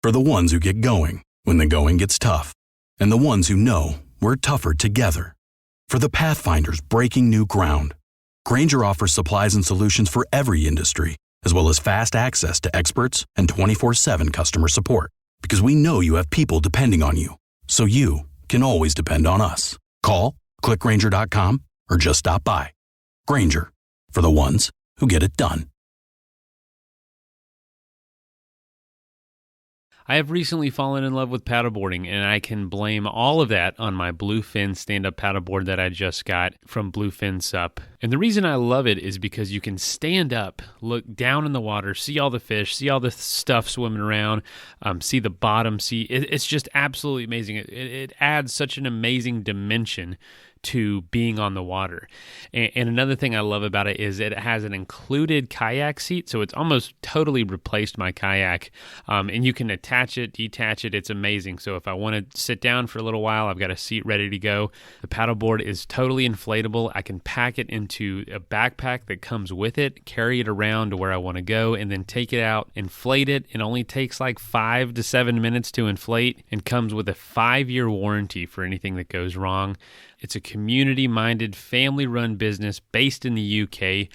For the ones who get going when the going gets tough. And the ones who know we're tougher together. For the Pathfinders breaking new ground. Grainger offers supplies and solutions for every industry, as well as fast access to experts and 24/7 customer support. Because we know you have people depending on you. So you can always depend on us. Call, click Grainger.com, or just stop by. Grainger, for the ones who get it done. I have recently fallen in love with paddleboarding, and I can blame all of that on my Bluefin stand-up paddleboard that I just got from Bluefin Sup. And the reason I love it is because you can stand up, look down in the water, see all the fish, see all the stuff swimming around, see the bottom, it's just absolutely amazing. It adds such an amazing dimension to being on the water. And another thing I love about it is it has an included kayak seat, so it's almost totally replaced my kayak. And you can attach it, detach it. It's amazing. So if I want to sit down for a little while, I've got a seat ready to go. The paddleboard is totally inflatable. I can pack it into a backpack that comes with it, carry it around to where I want to go, and then take it out, inflate it. It only takes like 5 to 7 minutes to inflate and comes with a 5-year warranty for anything that goes wrong. It's a community-minded, family-run business based in the UK,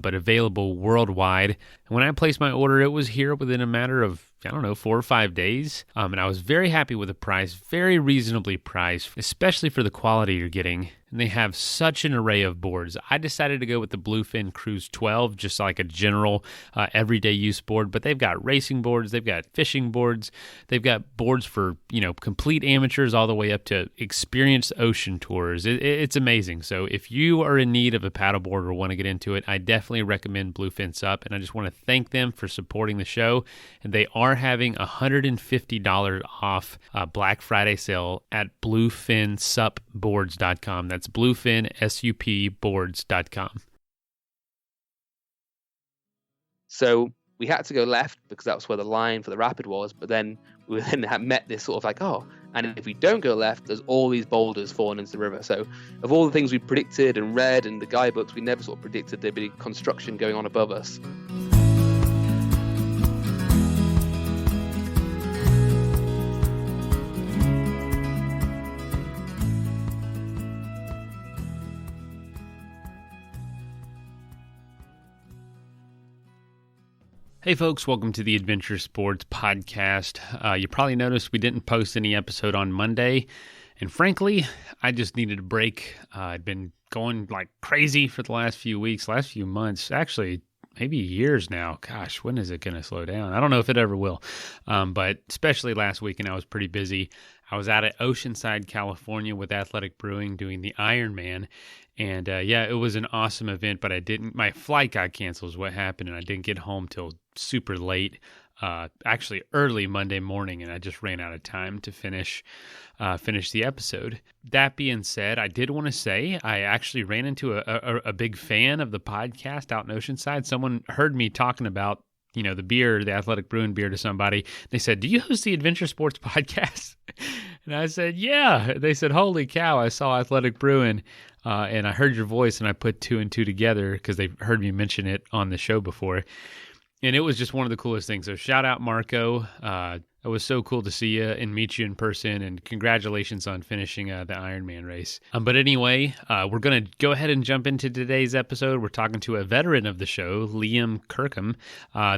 but available worldwide. And when I placed my order, it was here within a matter of, 4 or 5 days. And I was very happy with the price, very reasonably priced, especially for the quality you're getting. And they have such an array of boards. I decided to go with the Bluefin Cruise 12, just like a general everyday use board. But they've got racing boards, they've got fishing boards, they've got boards for complete amateurs all the way up to experienced ocean tours. It's amazing. So if you are in need of a paddleboard or want to get into it, I definitely recommend Bluefin Sup. And I just want to thank them for supporting the show. And they are having $150 off Black Friday sale at bluefinsupboards.com. That's bluefinsupboards.com. So we had to go left because that's where the line for the rapid was, but then we then had met this sort of like, and if we don't go left, there's all these boulders falling into the river. So of all the things we predicted and read in the guidebooks, we never sort of predicted there'd be construction going on above us. Hey folks, welcome to the Adventure Sports Podcast. You probably noticed we didn't post any episode on Monday, and frankly, I just needed a break. I'd been going like crazy for the last few months, actually maybe years now. Gosh, when is it going to slow down? I don't know if it ever will, but especially last weekend I was pretty busy. I was out at Oceanside, California with Athletic Brewing doing the Ironman. And it was an awesome event, but my flight got canceled is what happened, and I didn't get home till super late, actually early Monday morning, and I just ran out of time to finish the episode. That being said, I did want to say I actually ran into a big fan of the podcast out in Oceanside. Someone heard me talking about the beer, the Athletic Brewing beer to somebody. They said, "Do you host the Adventure Sports Podcast?" And I said, "Yeah." They said, "Holy cow, I saw Athletic Brewing. And I heard your voice and I put 2 and 2 together because they heard me mention it on the show before." And it was just one of the coolest things. So shout out Marco. It was so cool to see you and meet you in person, and congratulations on finishing the Ironman race. But anyway, we're going to go ahead and jump into today's episode. We're talking to a veteran of the show, Liam Kirkham.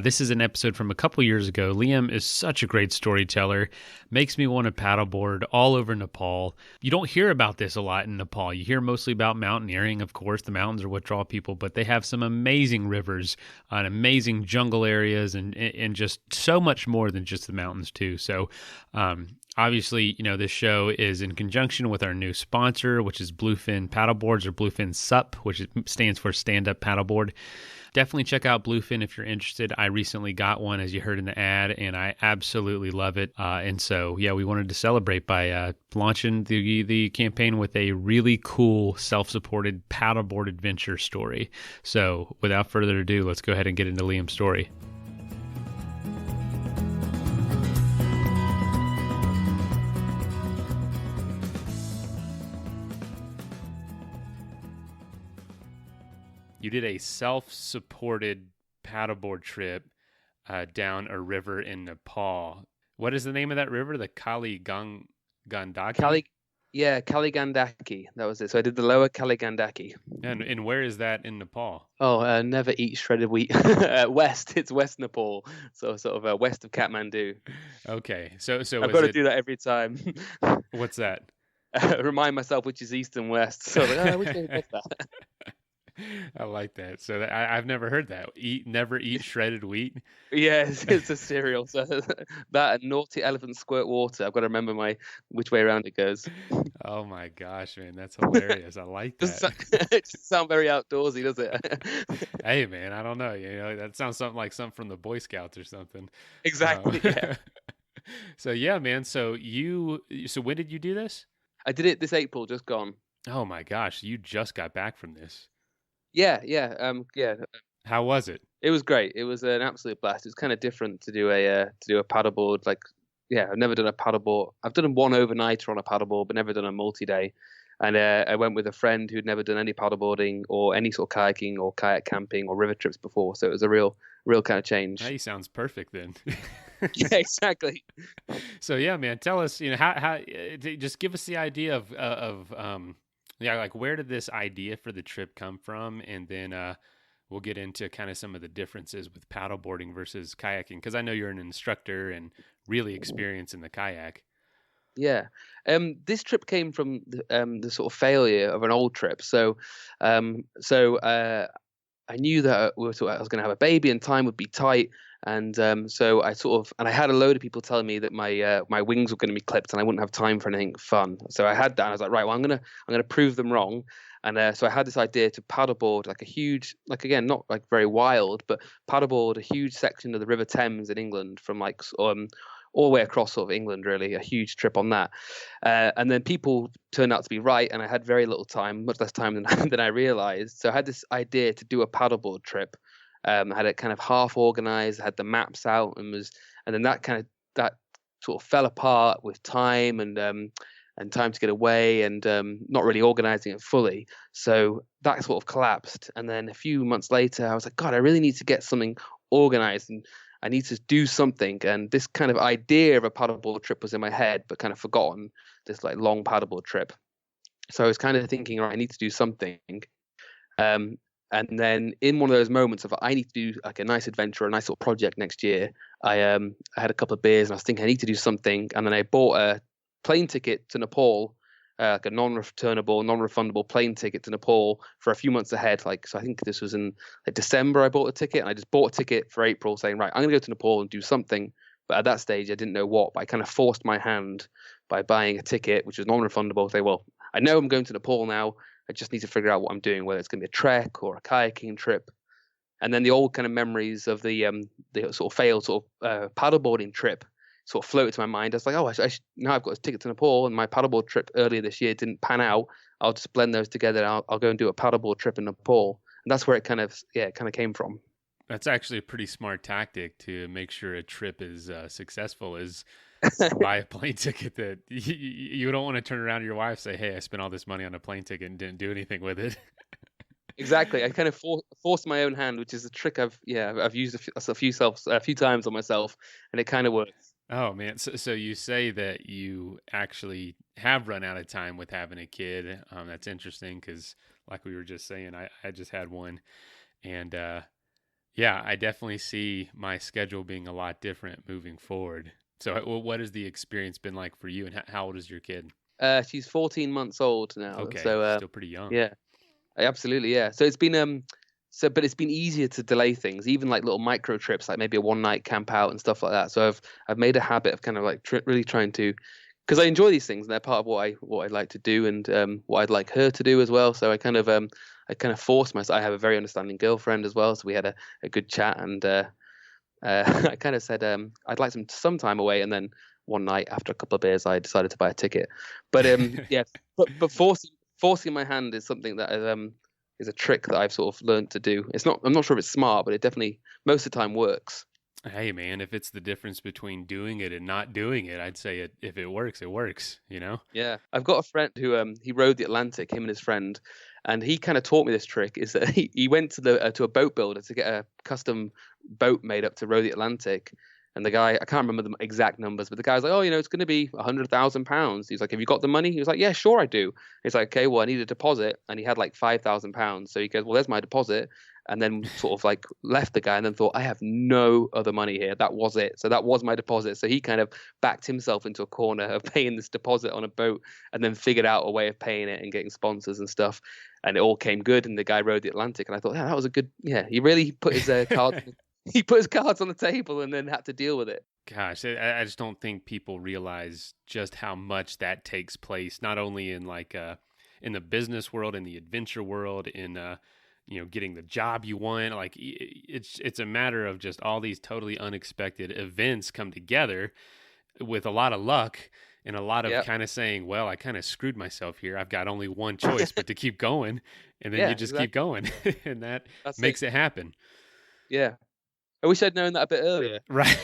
This is an episode from a couple years ago. Liam is such a great storyteller, makes me want to paddleboard all over Nepal. You don't hear about this a lot in Nepal. You hear mostly about mountaineering, of course. The mountains are what draw people, but they have some amazing rivers and amazing jungle areas and just so much more than just the mountains too. So obviously, this show is in conjunction with our new sponsor, which is Bluefin Paddleboards, or Bluefin Sup, which stands for Stand Up Paddleboard. Definitely check out Bluefin if you're interested. I recently got one, as you heard in the ad, and I absolutely love it. And so, we wanted to celebrate by launching the campaign with a really cool self-supported paddleboard adventure story. So without further ado, let's go ahead and get into Liam's story. You did a self-supported paddleboard trip down a river in Nepal. What is the name of that river? The Gandaki? Kaligandaki. That was it. So I did the lower Kaligandaki. And where is that in Nepal? Oh, never eat shredded wheat. West. It's West Nepal. So sort of west of Kathmandu. Okay. So I've got to do that every time. What's that? Remind myself which is east and west. So like, which way was that? I like that. So I've never heard that. Never eat shredded wheat. Yeah, it's a cereal. So that and naughty elephant squirt water. I've got to remember which way around it goes. Oh my gosh, man, that's hilarious. I like that. It doesn't sound very outdoorsy, does it? Hey, man, I don't know. That sounds something like something from the Boy Scouts or something. Exactly. Yeah. So yeah, man. So when did you do this? I did it this April, just gone. Oh my gosh, you just got back from this. Yeah. How was it? It was great. It was an absolute blast. It was kind of different to do a paddleboard. Like, yeah, I've never done a paddleboard. I've done one overnighter on a paddleboard, but never done a multi-day. And I went with a friend who'd never done any paddleboarding or any sort of kayaking or kayak camping or river trips before. So it was a real kind of change. Hey, sounds perfect then. Yeah, exactly. So yeah, man, tell us, how just give us the idea of like where did this idea for the trip come from, and then we'll get into kind of some of the differences with paddleboarding versus kayaking, because I know you're an instructor and really experienced in the kayak. Yeah. This trip came from the sort of failure of an old trip. So I knew that I was going to have a baby and time would be tight. And so I had a load of people telling me that my wings were going to be clipped and I wouldn't have time for anything fun. So I had that and I was like, right, well, I'm gonna prove them wrong. And so I had this idea to paddleboard like a huge, like, again, not like very wild, but paddleboard a huge section of the River Thames in England from like all the way across sort of England, really, a huge trip on that. And then people turned out to be right, and I had very little time, much less time than I realized. So I had this idea to do a paddleboard trip. I had it kind of half organized, had the maps out, and then that sort of fell apart with time and time to get away and not really organizing it fully. So that sort of collapsed. And then a few months later, I was like, God, I really need to get something organized and I need to do something. And this kind of idea of a paddleboard trip was in my head, but kind of forgotten, this like long paddleboard trip. So I was kind of thinking, right, I need to do something. And then in one of those moments of I need to do like a nice adventure, a nice little project next year, I had a couple of beers and I was thinking I need to do something. And then I bought a plane ticket to Nepal, like a non-returnable, non-refundable plane ticket to Nepal for a few months ahead. So I think this was in like December I bought a ticket, and I just bought a ticket for April saying, right, I'm going to go to Nepal and do something. But at that stage, I didn't know what, but I kind of forced my hand by buying a ticket, which was non-refundable. Say, well, I know I'm going to Nepal now. I just need to figure out what I'm doing, whether it's going to be a trek or a kayaking trip. And then the old kind of memories of the sort of failed sort of paddleboarding trip sort of floated to my mind. I was like, oh, now I've got a ticket to Nepal, and my paddleboard trip earlier this year didn't pan out. I'll just blend those together. And I'll go and do a paddleboard trip in Nepal, and that's where it kind of came from. That's actually a pretty smart tactic to make sure a trip is successful. Is buy a plane ticket that you don't want to turn around to your wife and say, hey, I spent all this money on a plane ticket and didn't do anything with it. Exactly. I kind of forced my own hand, which is a trick I've used a few times on myself, and it kind of works. Oh man. So you say that you actually have run out of time with having a kid. That's interesting because like we were just saying, I just had one, and yeah, I definitely see my schedule being a lot different moving forward. So what has the experience been like for you, and how old is your kid? She's 14 months old now. Okay, so still pretty young. Yeah, absolutely. Yeah. So it's been but it's been easier to delay things, even like little micro trips, like maybe a one night camp out and stuff like that. So I've made a habit of kind of like really trying to, because I enjoy these things and they're part of what I'd like to do and what I'd like her to do as well. So I kind of forced myself. I have a very understanding girlfriend as well, so we had a good chat, and I kind of said I'd like some time away, and then one night after a couple of beers, I decided to buy a ticket. But yeah, but forcing my hand is something that is a trick that I've sort of learned to do. I'm not sure if it's smart, but it definitely most of the time works. Hey man, if it's the difference between doing it and not doing it, I'd say if it works, it works, you know? Yeah. I've got a friend who he rode the Atlantic, him and his friend, and he kind of taught me this trick, is that he went to a boat builder to get a custom boat made up to row the Atlantic. And the guy, I can't remember the exact numbers, but the guy was like, oh, it's going to be £100,000. He's like, have you got the money? He was like, yeah, sure I do. He's like, okay, well, I need a deposit. And he had like £5,000. So he goes, well, there's my deposit. And then sort of like left the guy and then thought, I have no other money here. That was it. So that was my deposit. So he kind of backed himself into a corner of paying this deposit on a boat and then figured out a way of paying it and getting sponsors and stuff. And it all came good. And the guy rode the Atlantic. And I thought, yeah, that was a good, he really put his he put his cards on the table and then had to deal with it. Gosh, I just don't think people realize just how much that takes place, not only in like in the business world, in the adventure world, in getting the job you want. Like it's a matter of just all these totally unexpected events come together with a lot of luck and a lot of kind of saying, well, I kind of screwed myself here. I've got only one choice but to keep going, and then you just keep going, and that's makes it happen. Yeah. I wish I'd known that a bit earlier. Right.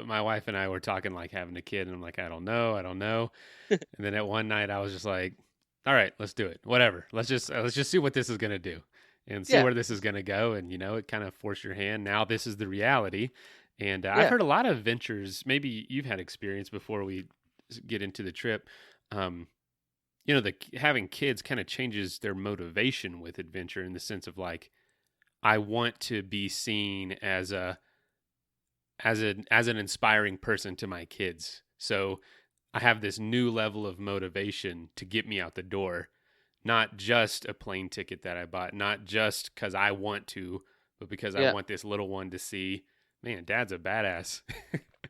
My wife and I were talking like having a kid, and I'm like, I don't know. And then at one night I was just like, all right, let's do it. Whatever. Let's just see what this is going to do and see where this is going to go. And, it kind of forced your hand. Now this is the reality. And I've heard a lot of adventures. Maybe you've had experience before we get into the trip. Having kids kind of changes their motivation with adventure in the sense of like, I want to be seen as an inspiring person to my kids. So I have this new level of motivation to get me out the door, not just a plane ticket that I bought, not just because I want to, but because I want this little one to see, man, Dad's a badass.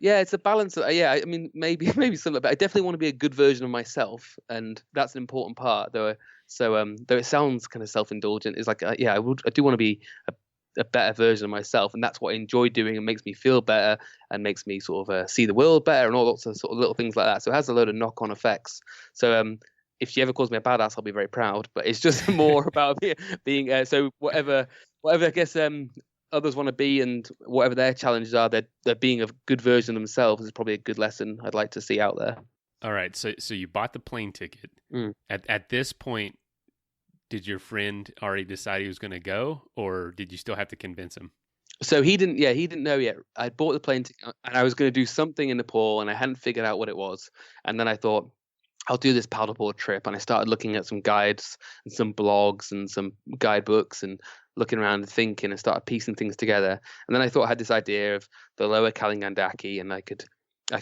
Yeah, it's a balance. I mean, maybe something, but I definitely want to be a good version of myself, and that's an important part. Though it sounds kind of self-indulgent, it's like, I do want to be a better version of myself, and that's what I enjoy doing and makes me feel better and makes me sort of see the world better and all lots of sort of little things like that. So it has a load of knock-on effects. So if she ever calls me a badass, I'll be very proud. But it's just more about being so whatever I guess others want to be, and whatever their challenges are, they're being a good version of themselves is probably a good lesson I'd like to see out there. All right, so you bought the plane ticket. At this point, did your friend already decide he was going to go, or did you still have to convince him? So he didn't know yet. I bought the plane ticket and I was going to do something in Nepal and I hadn't figured out what it was. And then I thought, I'll do this paddleboard trip. And I started looking at some guides and some blogs and some guidebooks and looking around and thinking and started piecing things together. And then I thought I had this idea of the lower Kalingandaki and I could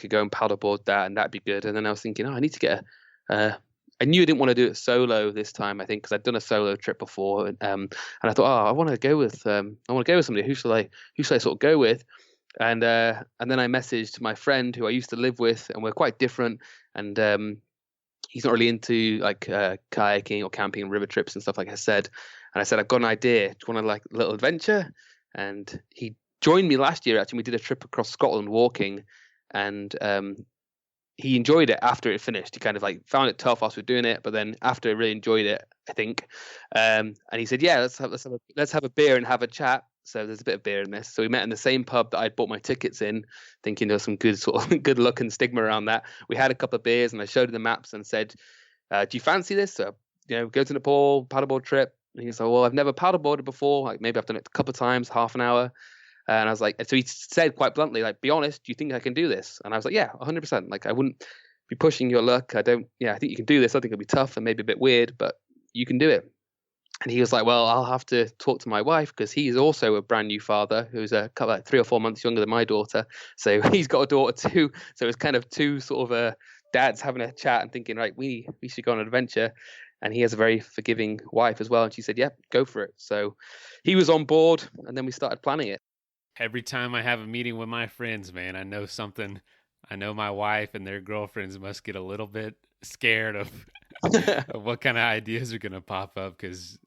go and paddleboard that and that'd be good. And then I was thinking, I need to get I knew I didn't want to do it solo this time, I think, because I'd done a solo trip before. And I thought, I want to go with somebody. Who should I sort of go with? And then I messaged my friend who I used to live with, and we're quite different. And he's not really into like kayaking or camping and river trips and stuff, like I said. And I said, I've got an idea. Do you want to like a little adventure? And he joined me last year. Actually, we did a trip across Scotland walking, and he enjoyed it after it finished. He kind of like found it tough whilst we were doing it, but then after he really enjoyed it, I think. And he said, "Yeah, let's have a beer and have a chat." So there's a bit of beer in this. So we met in the same pub that I'd bought my tickets in, thinking there was some good sort of good luck and stigma around that. We had a couple of beers and I showed him the maps and said, "Do you fancy this? So, go to Nepal, paddleboard trip." And he said, "Well, I've never paddleboarded before. Like maybe I've done it a couple of times, half an hour." And I was like, so he said quite bluntly, like, "Be honest, do you think I can do this?" And I was like, "Yeah, 100%. Like, I wouldn't be pushing your luck. I think you can do this. I think it'll be tough and maybe a bit weird, but you can do it." And he was like, "Well, I'll have to talk to my wife because he is also a brand new father who's like 3 or 4 months younger than my daughter. So he's got a daughter too. So it's kind of two sort of dads having a chat and thinking, right, we should go on an adventure." And he has a very forgiving wife as well. And she said, "Yeah, go for it." So he was on board, and then we started planning it. Every time I have a meeting with my friends, man, I know something. I know my wife and their girlfriends must get a little bit scared of, of what kind of ideas are going to pop up, because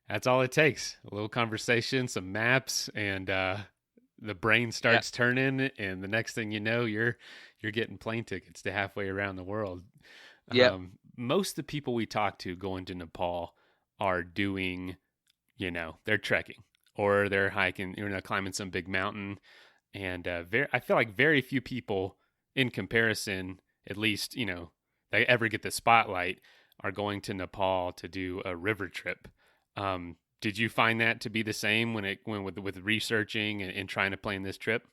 that's all it takes. A little conversation, some maps, and the brain starts turning, and the next thing you know, you're getting plane tickets to halfway around the world. Yeah. Most of the people we talk to going to Nepal are doing, they're trekking or they're hiking, climbing some big mountain. And I feel like very few people in comparison, at least, they ever get the spotlight, are going to Nepal to do a river trip. Did you find that to be the same when with researching and trying to plan this trip?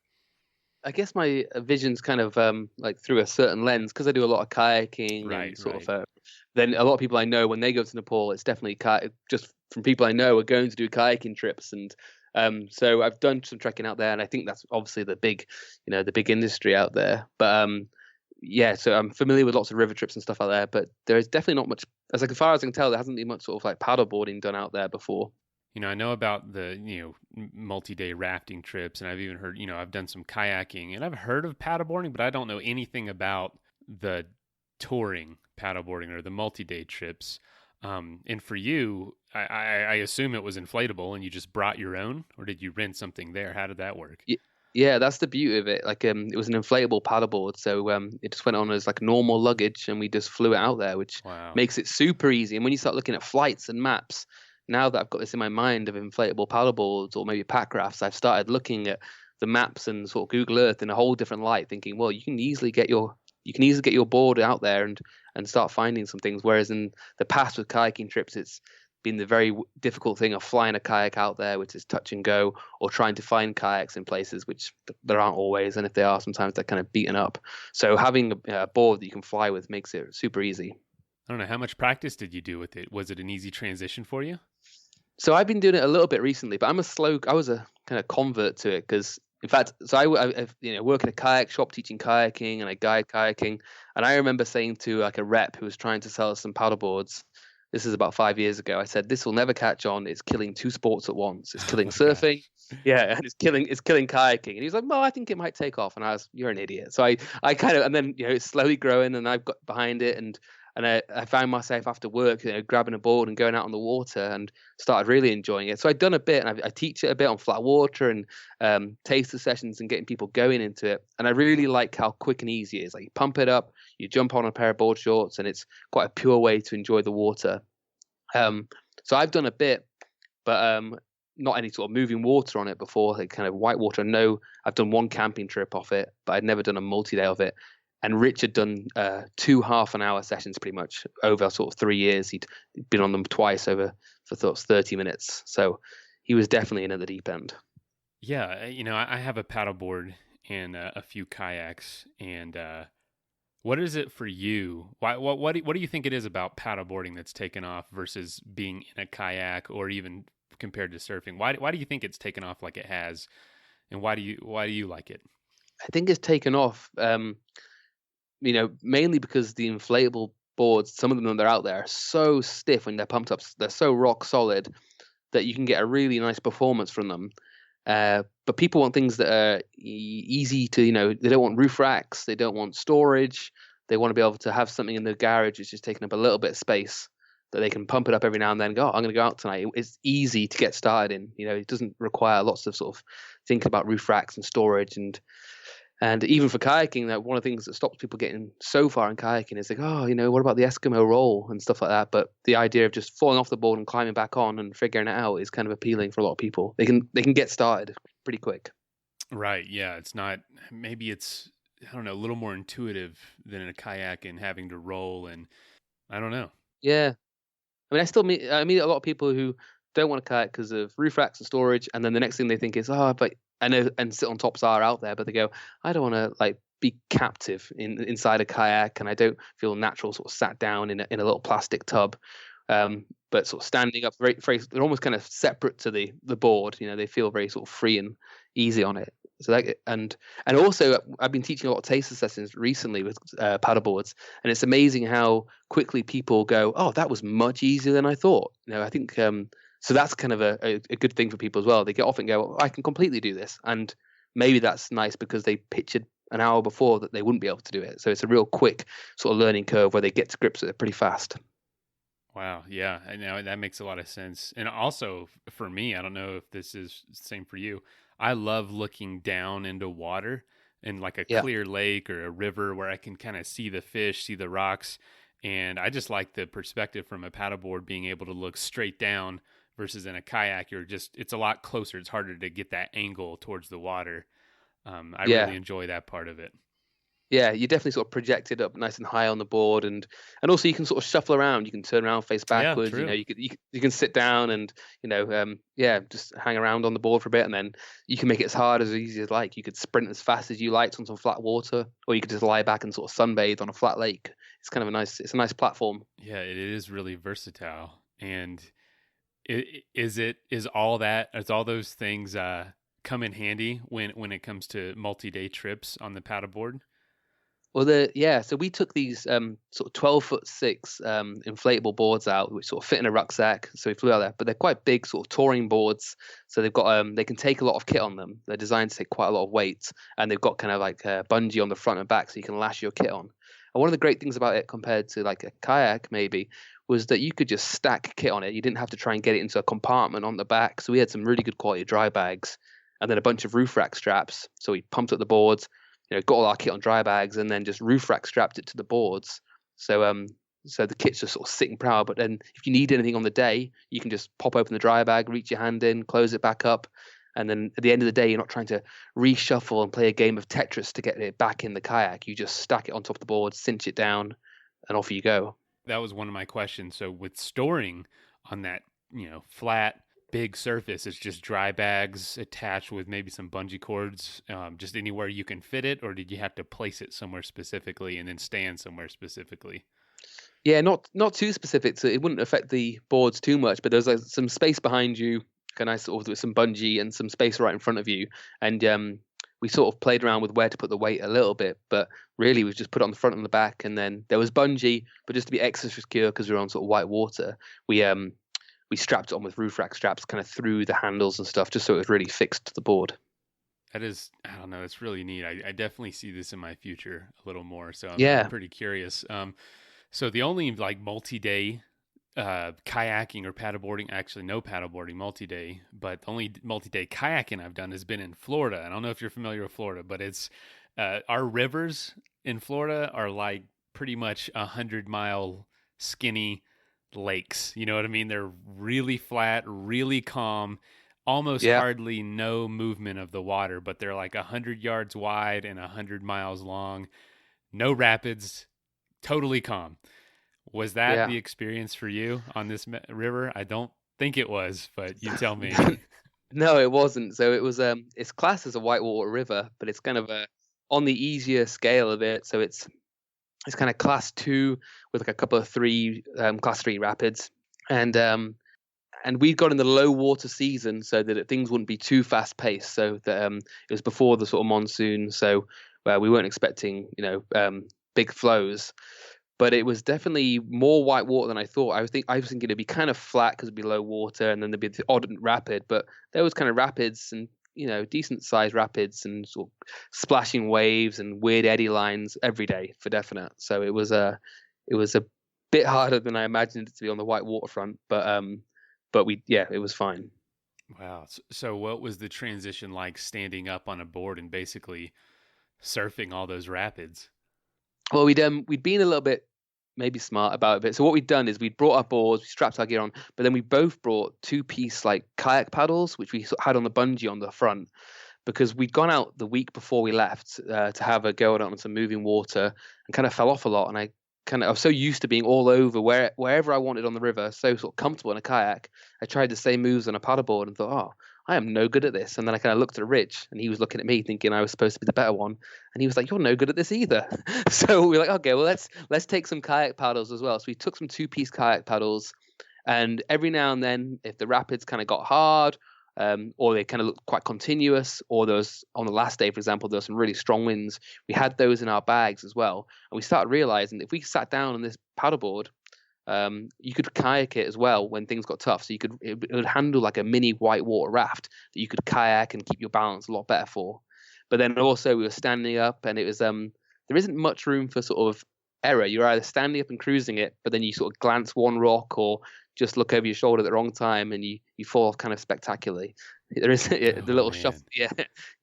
I guess my vision's kind of like through a certain lens because I do a lot of kayaking Right, and sort right. of. Then a lot of people I know when they go to Nepal, it's definitely just from people I know are going to do kayaking trips, and so I've done some trekking out there, and I think that's obviously the big industry out there. But yeah, so I'm familiar with lots of river trips and stuff out there, but there is definitely not much. As far as I can tell, there hasn't been much sort of like paddleboarding done out there before. I know about the, multi-day rafting trips, and I've even heard, I've done some kayaking, and I've heard of paddleboarding, but I don't know anything about the touring paddleboarding or the multi-day trips. And for you, I assume it was inflatable and you just brought your own, or did you rent something there? How did that work? Yeah, that's the beauty of it. Like, it was an inflatable paddleboard, so it just went on as like normal luggage, and we just flew it out there, which Wow. makes it super easy. And when you start looking at flights and maps, now that I've got this in my mind of inflatable paddleboards or maybe pack rafts, I've started looking at the maps and sort of Google Earth in a whole different light, thinking, well, you can easily get your board out there and start finding some things. Whereas in the past with kayaking trips, it's been the very difficult thing of flying a kayak out there, which is touch and go, or trying to find kayaks in places which there aren't always, and if they are, sometimes they're kind of beaten up. So having a board that you can fly with makes it super easy. I don't know. How much practice did you do with it? Was it an easy transition for you? So I've been doing it a little bit recently, but I was a kind of convert to it because, in fact, so I work in a kayak shop teaching kayaking and I guide kayaking. And I remember saying to like a rep who was trying to sell us some paddleboards, this is about 5 years ago. I said, this will never catch on. It's killing two sports at once. It's Oh killing my gosh. surfing. Yeah, and it's killing kayaking. And he was like, well, I think it might take off. And I was, you're an idiot. So I kind of, and then, it's slowly growing and I've got behind it. And I found myself after work, grabbing a board and going out on the water and started really enjoying it. So I'd done a bit, and I teach it a bit on flat water and taster sessions and getting people going into it. And I really like how quick and easy it is. Like, you pump it up, you jump on a pair of board shorts, and it's quite a pure way to enjoy the water. So I've done a bit, but not any sort of moving water on it before, like kind of whitewater. No, I've done one camping trip off it, but I'd never done a multi-day of it. And Rich had done 2 half-an-hour sessions pretty much over sort of 3 years. He'd been on them twice over for 30 minutes. So he was definitely in at the deep end. Yeah, I have a paddleboard and a few kayaks, and what is it for you? What do you think it is about paddleboarding that's taken off versus being in a kayak or even compared to surfing? Why do you think it's taken off like it has, and why do you like it? I think it's taken off, mainly because the inflatable boards, some of them that are out there, are so stiff when they're pumped up. They're so rock solid that you can get a really nice performance from them. But people want things that are easy to, they don't want roof racks, they don't want storage. They want to be able to have something in the garage which is taking up a little bit of space that they can pump it up every now and then and go, oh, I'm going to go out tonight. It's easy to get started in. It doesn't require lots of sort of thinking about roof racks and storage. And even for kayaking, that one of the things that stops people getting so far in kayaking is like, oh, what about the Eskimo roll and stuff like that? But the idea of just falling off the board and climbing back on and figuring it out is kind of appealing for a lot of people. They can get started pretty quick. Right. Yeah. It's not. Maybe it's, I don't know, a little more intuitive than in a kayak and having to roll, and I don't know. Yeah, I mean, I meet a lot of people who don't want to kayak because of roof racks and storage, and then the next thing they think is, oh, but I know, and sit on tops are out there, but they go, I don't want to like be captive inside a kayak, and I don't feel natural sort of sat down in a little plastic tub. But sort of standing up, they're almost kind of separate to the board. They feel very sort of free and easy on it. So that, and also I've been teaching a lot of taster sessions recently with paddleboards, and it's amazing how quickly people go, oh, that was much easier than I thought. I think so that's kind of a good thing for people as well. They get off and go, oh, I can completely do this, and maybe that's nice because they pictured an hour before that they wouldn't be able to do it. So it's a real quick sort of learning curve where they get to grips with it pretty fast. Wow. Yeah. I know that makes a lot of sense. And also for me, I don't know if this is the same for you. I love looking down into water in like a Yeah. clear lake or a river where I can kind of see the fish, see the rocks. And I just like the perspective from a paddleboard being able to look straight down versus in a kayak. It's a lot closer. It's harder to get that angle towards the water. I Yeah. really enjoy that part of it. Yeah, you definitely sort of project it up nice and high on the board, and also you can sort of shuffle around. You can turn around, face Yeah, backwards. true. You can sit down and yeah, just hang around on the board for a bit, and then you can make it as hard as easy as like. You could sprint as fast as you liked on some flat water, or you could just lie back and sort of sunbathe on a flat lake. It's a nice platform. Yeah, it is really versatile. And is all those things come in handy when it comes to multi-day trips on the paddleboard? Well, so we took these sort of 12'6" inflatable boards out, which sort of fit in a rucksack. So we flew out there, but they're quite big, sort of touring boards. So they've got they can take a lot of kit on them. They're designed to take quite a lot of weight, and they've got kind of like a bungee on the front and back, so you can lash your kit on. And one of the great things about it compared to like a kayak maybe was that you could just stack kit on it. You didn't have to try and get it into a compartment on the back. So we had some really good quality dry bags, and then a bunch of roof rack straps. So we pumped up the boards, got all our kit on dry bags, and then just roof rack strapped it to the boards. So the kit's just sort of sitting proud. But then if you need anything on the day, you can just pop open the dry bag, reach your hand in, close it back up. And then at the end of the day, you're not trying to reshuffle and play a game of Tetris to get it back in the kayak. You just stack it on top of the board, cinch it down, and off you go. That was one of my questions. So with storing on that, flat, big surface, it's just dry bags attached with maybe some bungee cords, just anywhere you can fit it, or did you have to place it somewhere specifically and then stand somewhere specifically? Yeah, not too specific, so it wouldn't affect the boards too much. But there's like some space behind you, kind of sort of with some bungee and some space right in front of you, and we sort of played around with where to put the weight a little bit, but really we just put it on the front and the back, and then there was bungee, but just to be extra secure because we were on sort of white water, we strapped it on with roof rack straps kind of through the handles and stuff, just so it was really fixed to the board. That is, I don't know, it's really neat. I definitely see this in my future a little more, so Yeah. I'm pretty curious. So the only like multi-day kayaking or paddleboarding, actually no paddleboarding multi-day, but the only multi-day kayaking I've done has been in Florida. I don't know if you're familiar with Florida, but it's our rivers in Florida are like pretty much 100-mile skinny lakes. You know what I mean? They're really flat, really calm, almost Yeah. hardly no movement of the water, but they're like 100 yards wide and 100 miles long. No rapids, totally calm. Was that Yeah. the experience for you on this river? I don't think it was, but you tell me. No, it wasn't. So it was it's classed as a whitewater river, but it's kind of on the easier scale of it. So it's kind of class 2 with like a couple of class 3 rapids, and we got in the low water season so that things wouldn't be too fast paced. So that it was before the sort of monsoon, so we weren't expecting big flows. But it was definitely more white water than I thought. I was thinking it'd be kind of flat because it'd be low water, and then there'd be the odd rapid. But there was kind of rapids and decent sized rapids and sort of splashing waves and weird eddy lines every day for definite. So it was a bit harder than I imagined it to be on the white waterfront. But it was fine. Wow. So what was the transition like standing up on a board and basically surfing all those rapids? Well, we'd been a little bit maybe smart about it a bit. So what we'd done is we'd brought our boards, we strapped our gear on, but then we both brought 2-piece like kayak paddles, which we had on the bungee on the front, because we'd gone out the week before we left to have a go on some moving water and kind of fell off a lot. And I was so used to being all over wherever I wanted on the river, so sort of comfortable in a kayak. I tried the same moves on a paddleboard and thought, oh, I am no good at this. And then I kind of looked at Rich, and he was looking at me thinking I was supposed to be the better one. And he was like, you're no good at this either. So we were like, okay, well, let's take some kayak paddles as well. So we took some 2-piece kayak paddles, and every now and then, if the rapids kind of got hard, or they kind of looked quite continuous, or there was, on the last day, for example, there were some really strong winds, we had those in our bags as well. And we started realizing that if we sat down on this paddleboard, you could kayak it as well when things got tough. So it would handle like a mini whitewater raft that you could kayak and keep your balance a lot better for. But then also we were standing up, and it was there isn't much room for sort of error. You're either standing up and cruising it, but then you sort of glance one rock or just look over your shoulder at the wrong time, and you fall off kind of spectacularly. There is the little shuffle. Yeah,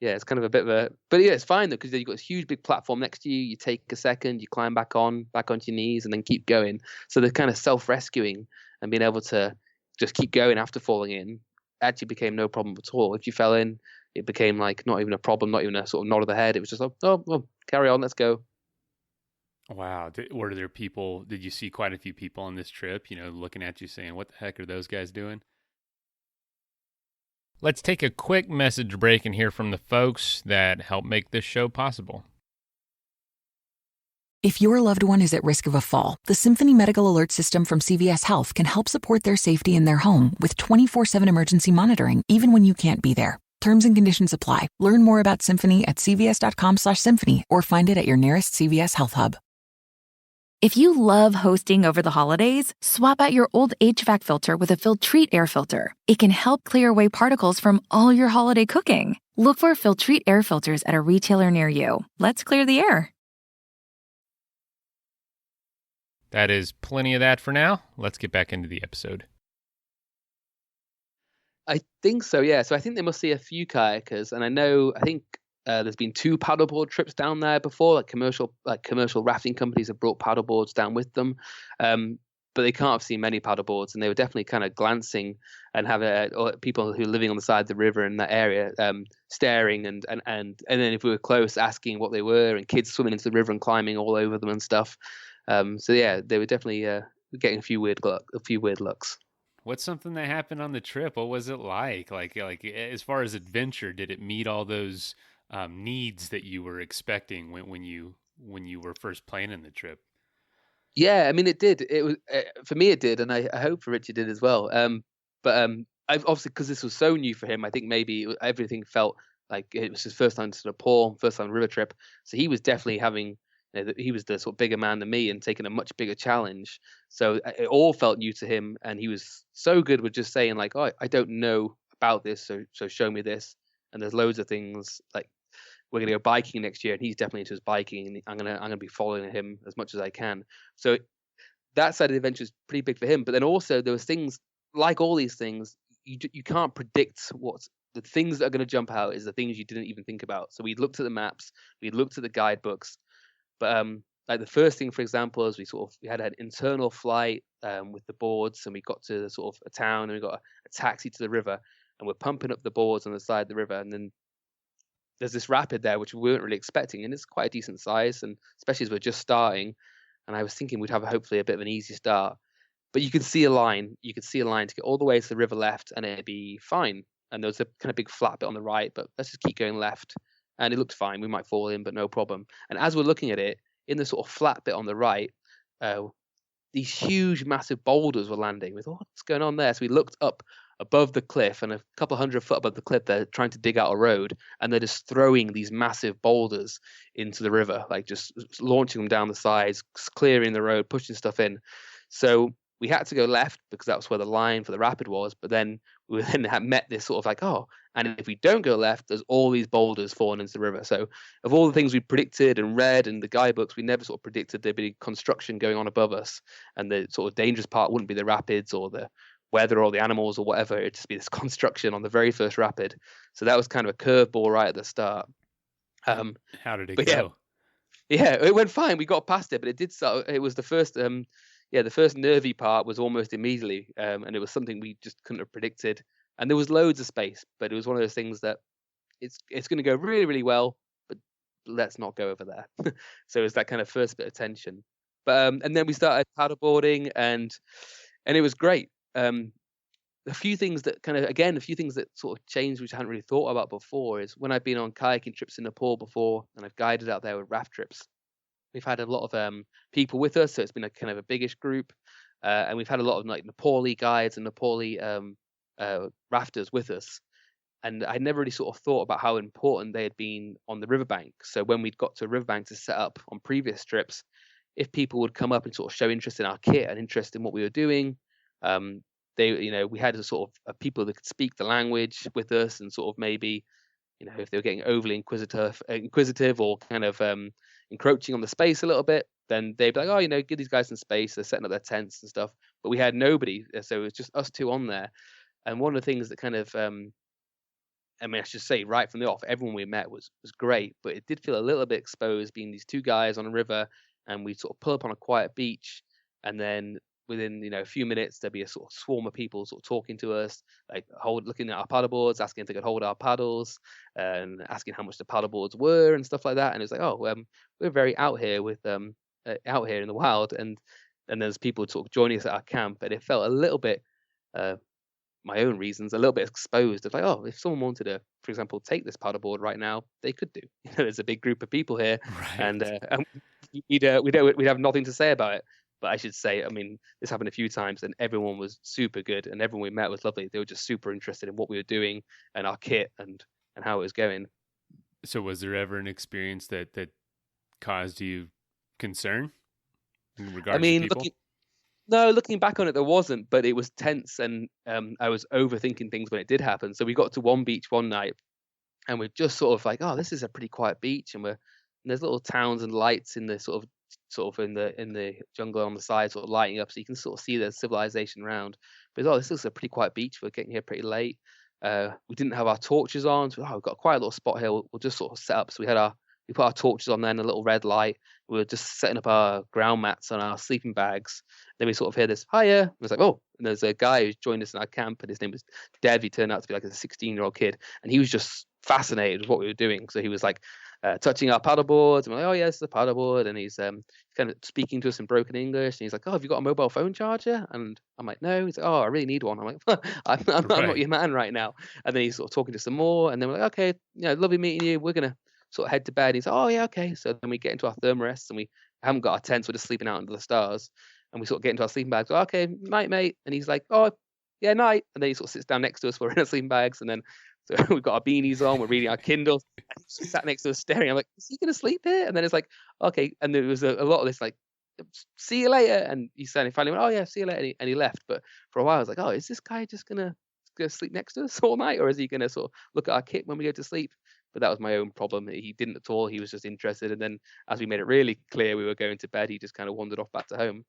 it's kind of a bit of a, but yeah, it's fine though, because you've got this huge big platform next to you. You take a second, you climb back onto your knees, and then keep going. So the kind of self-rescuing and being able to just keep going after falling in actually became no problem at all. If you fell in, it became like not even a problem, not even a sort of nod of the head. It was just like, oh, well, carry on, let's go. Wow. Were there people, did you see quite a few people on this trip, looking at you saying, what the heck are those guys doing? Let's take a quick message break and hear from the folks that help make this show possible. If your loved one is at risk of a fall, the Symphony Medical Alert System from CVS Health can help support their safety in their home with 24/7 emergency monitoring, even when you can't be there. Terms and conditions apply. Learn more about Symphony at cvs.com/symphony or find it at your nearest CVS Health Hub. If you love hosting over the holidays, swap out your old HVAC filter with a Filtrete air filter. It can help clear away particles from all your holiday cooking. Look for Filtrete air filters at a retailer near you. Let's clear the air. That is plenty of that for now. Let's get back into the episode. I think so, yeah. So I think they must see a few kayakers, and I think there's been 2 paddleboard trips down there before. Like commercial rafting companies have brought paddleboards down with them, but they can't have seen many paddleboards. And they were definitely kind of glancing and or people who are living on the side of the river in that area, staring and then if we were close, asking what they were, and kids swimming into the river and climbing all over them and stuff. So yeah, they were definitely getting a few weird looks. What's something that happened on the trip? What was it like? Like as far as adventure, did it meet all those needs that you were expecting when you were first planning the trip? Yeah, I mean, it did. It was for me, it did, and I hope for Richard did as well. But I've obviously, because this was so new for him, I think maybe everything felt like it was his first time to Nepal, first time river trip. So he was definitely having. He was the sort of bigger man than me and taking a much bigger challenge. So it all felt new to him, and he was so good with just saying like, "Oh, I don't know about this, so show me this." And there's loads of things like we're gonna go biking next year, and he's definitely into his biking, and I'm gonna be following him as much as I can. So that side of the adventure is pretty big for him. But then also there was things like all these things you can't predict what's the things that are going to jump out is the things you didn't even think about. So we looked at the maps, we looked at the guidebooks. But like the first thing, for example, is we had an internal flight with the boards, and we got to sort of a town, and we got a taxi to the river, and we're pumping up the boards on the side of the river, and then there's this rapid there which we weren't really expecting, and it's quite a decent size, and especially as we're just starting, and I was thinking we'd have hopefully a bit of an easy start, but you could see a line to get all the way to the river left, and it'd be fine, and there was a kind of big flat bit on the right, but let's just keep going left. And it looked fine. We might fall in, but no problem. And as we're looking at it, in the sort of flat bit on the right, these huge, massive boulders were landing. We thought, what's going on there? So we looked up above the cliff, and a couple 100 foot above the cliff, they're trying to dig out a road, and they're just throwing these massive boulders into the river, like just launching them down the sides, clearing the road, pushing stuff in. So we had to go left because that's where the line for the rapid was. But then we then had met this sort of like, oh, and if we don't go left, there's all these boulders falling into the river. So of all the things we predicted and read in the guidebooks, we never sort of predicted there'd be construction going on above us. And the sort of dangerous part wouldn't be the rapids or the weather or the animals or whatever. It'd just be this construction on the very first rapid. So that was kind of a curveball right at the start. How did it go? Yeah, it went fine. We got past it, but it did start. It was the first the first nervy part was almost immediately, and it was something we just couldn't have predicted. And there was loads of space, but it was one of those things that it's going to go really, really well, but let's not go over there. So it was that kind of first bit of tension. But and then we started paddleboarding, and it was great. A few things that sort of changed, which I hadn't really thought about before, is when I've been on kayaking trips in Nepal before, and I've guided out there with raft trips. We've had a lot of people with us, so it's been a kind of a biggish group, and we've had a lot of like Nepali guides and Nepali rafters with us. And I never really sort of thought about how important they had been on the riverbank. So when we'd got to a riverbank to set up on previous trips, if people would come up and sort of show interest in our kit and interest in what we were doing, we had a sort of people that could speak the language with us, and sort of maybe, if they were getting overly inquisitive or kind of encroaching on the space a little bit, then they'd be like, oh, give these guys some space. They're setting up their tents and stuff. But we had nobody, so it was just us two on there. And one of the things that kind of, I should say right from the off, everyone we met was great, but it did feel a little bit exposed being these two guys on a river, and we sort of pull up on a quiet beach, and then within a few minutes there'd be a sort of swarm of people sort of talking to us, like looking at our paddleboards, asking if they could hold our paddles, and asking how much the paddleboards were and stuff like that. And it was like, we're very out here with out here in the wild, and there's people sort of joining us at our camp, and it felt a little bit, my own reasons, a little bit exposed. Of like, oh, if someone wanted to, for example, take this paddleboard right now, they could do. There's a big group of people here, Right. and we'd have nothing to say about it. But I should say, I mean, this happened a few times, and everyone was super good, and everyone we met was lovely. They were just super interested in what we were doing and our kit and how it was going. So was there ever an experience that caused you concern in regards to people? Looking back on it, there wasn't, but it was tense, and I was overthinking things when it did happen. So we got to one beach one night, and we're just sort of like, oh, this is a pretty quiet beach, and there's little towns and lights in the sort of in the jungle on the side, sort of lighting up, so you can sort of see the civilization around. But this is a pretty quiet beach. We're getting here pretty late. We didn't have our torches on, so we've got a quiet little spot here. We'll just sort of set up. So we put our torches on there and a little red light. We were just setting up our ground mats on our sleeping bags. Then we sort of hear this, hiya. I was like, oh, and there's a guy who's joined us in our camp, and his name was Dev. He turned out to be like a 16-year-old kid, and he was just fascinated with what we were doing. So he was like touching our paddleboards, and we're like, oh yeah, this is a paddleboard. And he's kind of speaking to us in broken English, and he's like, oh, have you got a mobile phone charger? And I'm like, no. He's like, oh, I really need one. I'm like, I'm not your man right now. And then he's sort of talking to some more, and then we're like, okay, lovely meeting you. We're gonna sort of head to bed. He's like, oh yeah, okay. So then we get into our thermarests, and we haven't got our tents. We're just sleeping out under the stars, and we sort of get into our sleeping bags. Oh, okay, night, mate. And he's like, oh yeah, night. And then he sort of sits down next to us. We're in our sleeping bags, and then so we've got our beanies on. We're reading our Kindles. And he sat next to us staring. I'm like, is he gonna sleep here? And then it's like, okay. And there was a lot of this like, see you later. And he finally went, oh yeah, see you later. And he left. But for a while I was like, oh, is this guy just gonna sleep next to us all night, or is he gonna sort of look at our kit when we go to sleep? But that was my own problem. He didn't at all. He was just interested. And then as we made it really clear we were going to bed, he just kind of wandered off back to home.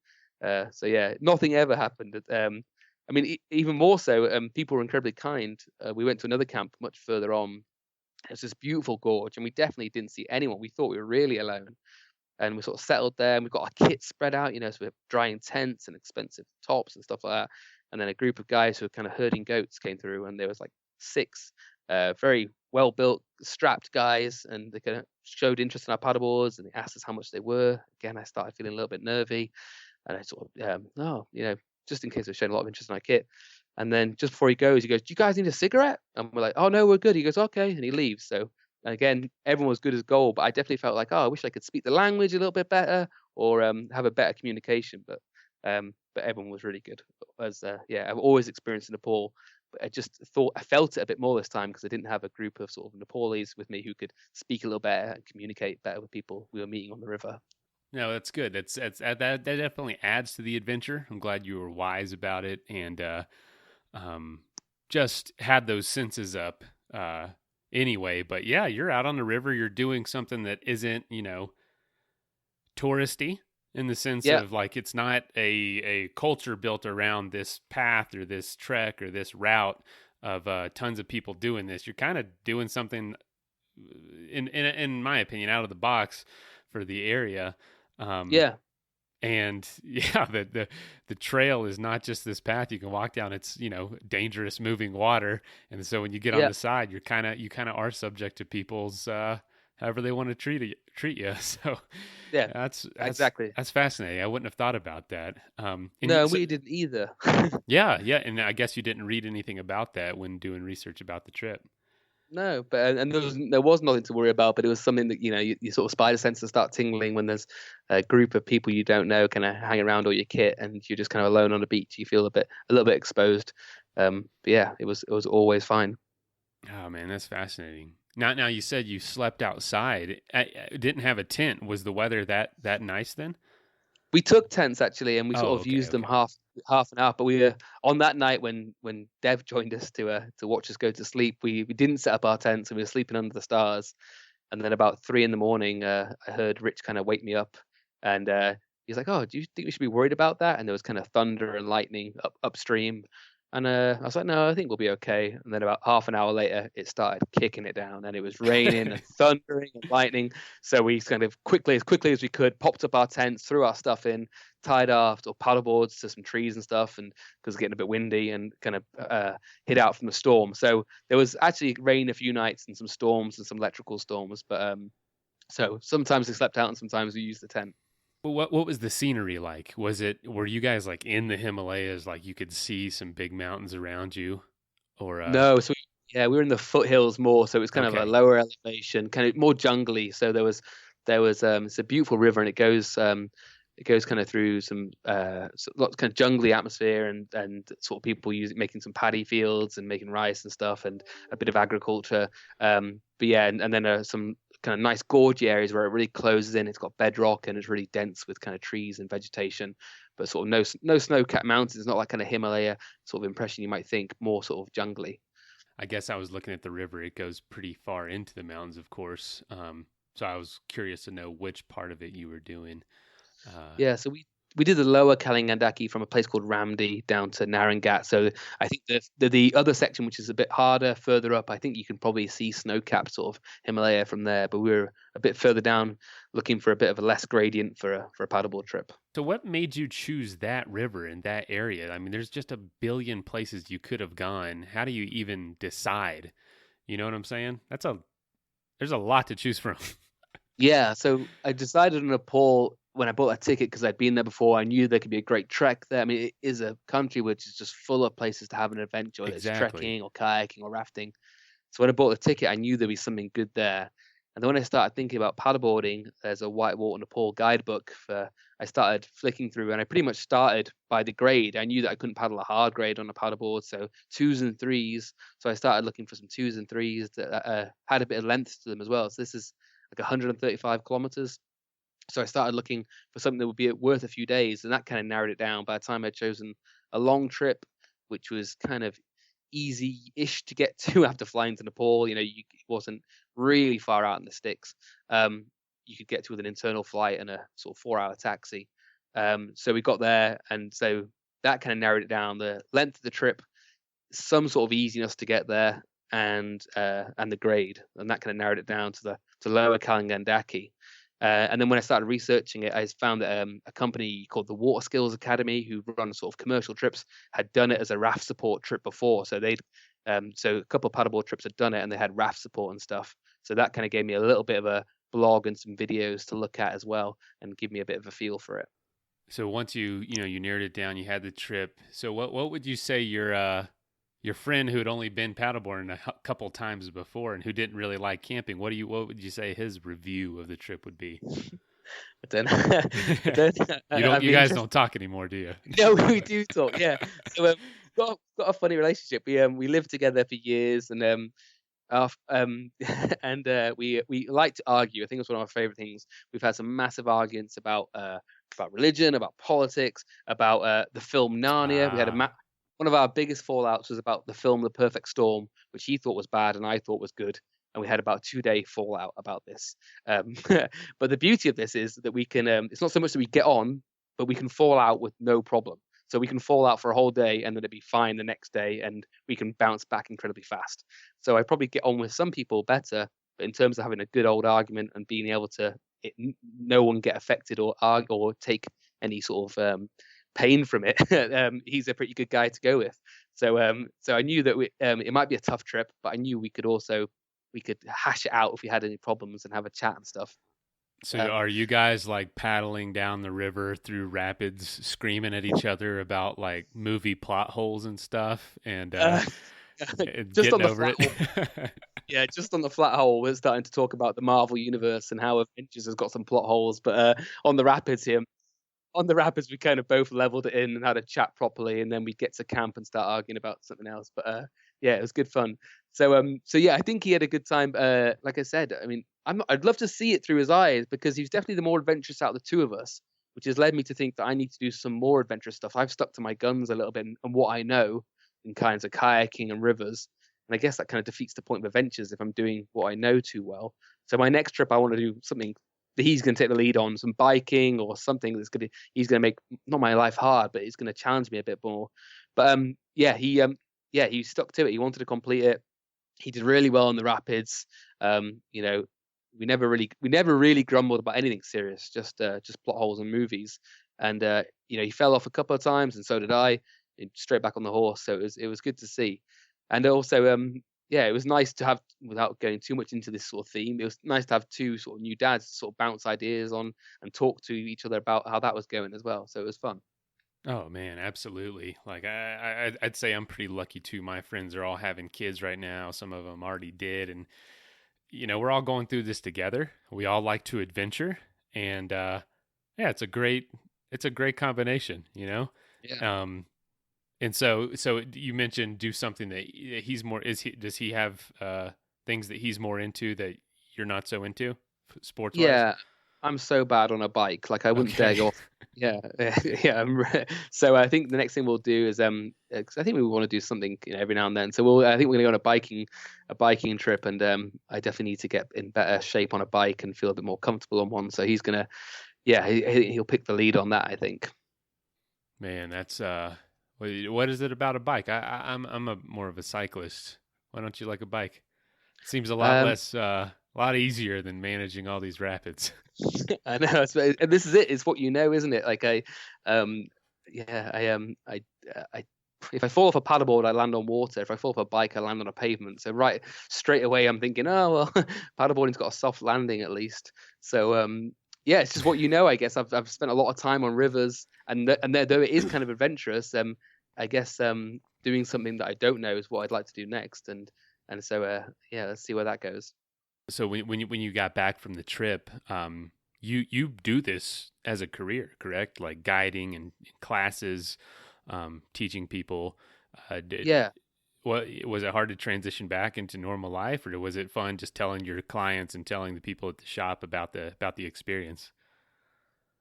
So yeah, nothing ever happened. I mean, even more so, people were incredibly kind. We went to another camp much further on. It's this beautiful gorge, and we definitely didn't see anyone. We thought we were really alone. And we sort of settled there, and we got our kit spread out, so we're drying tents and expensive tops and stuff like that. And then a group of guys who were kind of herding goats came through, and there was like 6 very well-built, strapped guys, and they kind of showed interest in our paddleboards, and they asked us how much they were. Again, I started feeling a little bit nervy, and I sort of, just in case they're showing a lot of interest in our kit. And then just before he goes, do you guys need a cigarette? And we're like, oh no, we're good. He goes, okay, and he leaves. So again, everyone was good as gold, but I definitely felt like, oh, I wish I could speak the language a little bit better, or have a better communication. But everyone was really good. I've always experienced in Nepal, but I just thought I felt it a bit more this time because I didn't have a group of sort of Nepalese with me who could speak a little better and communicate better with people we were meeting on the river. No, that's good. That definitely adds to the adventure. I'm glad you were wise about it and just had those senses up anyway. But yeah, you're out on the river. You're doing something that isn't, touristy in the sense of like it's not a culture built around this path or this trek or this route of tons of people doing this. You're kind of doing something, in my opinion, out of the box for the area. And the trail is not just this path you can walk down. It's, dangerous moving water. And so when you get on the side, you kind of are subject to people's, however they want to treat you. So that's exactly, that's fascinating. I wouldn't have thought about that. We didn't either. Yeah. And I guess you didn't read anything about that when doing research about the trip. No, but there was nothing to worry about, but it was something that you sort of spider senses start tingling when there's a group of people you don't know kind of hang around all your kit, and you're just kind of alone on a beach. You feel a little bit exposed. But yeah, it was always fine. Oh man, that's fascinating. Now you said you slept outside. I didn't have a tent. Was the weather that nice then? We took tents actually, and we sort of used them half an hour. But we were on that night when Dev joined us to watch us go to sleep. We didn't set up our tents, and we were sleeping under the stars. And then about 3 a.m, I heard Rich kind of wake me up, and he's like, "Oh, do you think we should be worried about that?" And there was kind of thunder and lightning upstream. And I was like, no, I think we'll be okay. And then about half an hour later, it started kicking it down, and it was raining and thundering and lightning. So we kind of as quickly as we could, popped up our tents, threw our stuff in, tied our paddleboards to some trees and stuff, and because it's getting a bit windy, and kind of hid out from the storm. So there was actually rain a few nights and some storms and some electrical storms. But so sometimes we slept out and sometimes we used the tent. Well, what was the scenery like? Were you guys like in the Himalayas, like you could see some big mountains around you, or No, so we were in the foothills more, so it was kind of a okay, lower elevation, kind of more jungly. So there was it's a beautiful river, and it goes kind of through some lots kind of jungly atmosphere, and sort of people making some paddy fields and making rice and stuff, and a bit of agriculture. But yeah, and then some kind of nice gorgy areas where it really closes in. It's got bedrock and it's really dense with kind of trees and vegetation, but sort of no snow-capped mountains. It's not like kind of Himalaya sort of impression you might think. More sort of jungly. I guess I was looking at the river. It goes pretty far into the mountains, of course. So I was curious to know which part of it you were doing. Uh, Yeah, so we did the lower Kalingandaki from a place called Ramdi down to Narangat. So I think the other section, which is a bit harder, further up, I think you can probably see snow-capped sort of Himalaya from there. But we were a bit further down, looking for a bit of a less gradient for a paddleboard trip. so what made you choose that river in that area? I mean, there's just a billion places you could have gone. How do you even decide? You know what I'm saying? There's a lot to choose from. Yeah, so I decided on Nepal when I bought a ticket because I'd been there before. I knew there could be a great trek there. I mean, it is a country which is just full of places to have an adventure, whether it's Exactly. trekking or kayaking or rafting. So when I bought the ticket, I knew there'd be something good there. And then when I started thinking about paddleboarding, there's a Whitewater Nepal guidebook I started flicking through, and I pretty much started by the grade. I knew that I couldn't paddle a hard grade on a paddleboard, so twos and threes. So I started looking for some twos and threes that had a bit of length to them as well. So this is like 135 kilometers. So I started looking for something that would be worth a few days, and that kind of narrowed it down. By the time I'd chosen a long trip, which was kind of easy-ish to get to after flying to Nepal, it wasn't really far out in the sticks. You could get to with an internal flight and a sort of 4-hour taxi. So we got there, and so that kind of narrowed it down. The length of the trip, some sort of easiness to get there, and the grade, and that kind of narrowed it down to lower Kalingandaki. And then when I started researching it, I found that a company called the Water Skills Academy, who run sort of commercial trips, had done it as a raft support trip before. So so a couple of paddleboard trips had done it, and they had raft support and stuff. So that kind of gave me a little bit of a blog and some videos to look at as well, and give me a bit of a feel for it. So once you narrowed it down, you had the trip. So what would you say your friend who had only been paddleboarding a couple times before and who didn't really like camping, what would you say his review of the trip would be? But then, I don't, You guys don't talk anymore, do you? No, we do talk. Yeah, so got a funny relationship. We lived together for years, and we like to argue. I think it's one of our favorite things. We've had some massive arguments about religion, about politics, about the film Narnia. We had Ah, one of our biggest fallouts was about the film The Perfect Storm, which he thought was bad and I thought was good. And we had about a 2-day fallout about this. But the beauty of this is that we can, it's not so much that we get on, but we can fall out with no problem. So we can fall out for a whole day and then it'd be fine the next day and we can bounce back incredibly fast. So I probably get on with some people better, but in terms of having a good old argument and being able to no one get affected or argue or take any sort of pain from it, he's a pretty good guy to go with. So I knew that it might be a tough trip, but I knew we could hash it out if we had any problems and have a chat and stuff. so Um, are you guys like paddling down the river through rapids, screaming at each other about like movie plot holes and stuff, and uh, and just on getting the over flat it? hole, yeah, just on the flat hole, we're starting to talk about the Marvel universe and how Avengers has got some plot holes. But on the rapids here, we kind of both leveled it in and had a chat properly, and then we'd get to camp and start arguing about something else. But yeah, it was good fun. So yeah, I think he had a good time. Like I said, I mean, I'd love to see it through his eyes because he's definitely the more adventurous out of the two of us, which has led me to think that I need to do some more adventurous stuff. I've stuck to my guns a little bit and what I know in kinds of kayaking and rivers, and I guess that kind of defeats the point of adventures if I'm doing what I know too well. So my next trip, I want to do something that he's going to take the lead on, some biking or something he's going to make not my life hard, but he's going to challenge me a bit more. But he stuck to it. He wanted to complete it. He did really well in the rapids. You know, we never really grumbled about anything serious, just plot holes and movies. And he fell off a couple of times, and so did I. Straight back on the horse, so it was good to see. And also, yeah, it was nice to have, without going too much into this sort of theme, it was nice to have two sort of new dads to sort of bounce ideas on and talk to each other about how that was going as well. So it was fun. Oh man, absolutely. Like I'd say I'm pretty lucky too. My friends are all having kids right now. Some of them already did, and we're all going through this together. We all like to adventure, and yeah, it's a great combination. Yeah. And so you mentioned do something that he's more. Does he have things that he's more into that you're not so into, sports wise? Yeah, I'm so bad on a bike. Like I wouldn't dare Okay. go off. Yeah, yeah. So I think the next thing we'll do is 'cause I think we want to do something every now and then. So I think we're gonna go on a biking trip, and I definitely need to get in better shape on a bike and feel a bit more comfortable on one. So he's gonna, yeah, he'll pick the lead on that, I think. Man, that's what is it about a bike? I'm a more of a cyclist. Why don't you like a bike? Seems a lot Um, less, a lot easier than managing all these rapids. I know, and this is it. It's what you know, isn't it? Like yeah, I, if I fall off a paddleboard, I land on water. If I fall off a bike, I land on a pavement. So right straight away, I'm thinking, oh well, paddleboarding's got a soft landing at least. So yeah, it's just what you know. I guess I've spent a lot of time on rivers, and though it is kind of adventurous, I guess doing something that I don't know is what I'd like to do next, and so yeah, let's see where that goes. So when you got back from the trip, you do this as a career, correct? Like guiding and classes, teaching people. Yeah. What was it hard to transition back into normal life, or was it fun just telling your clients and telling the people at the shop about the experience?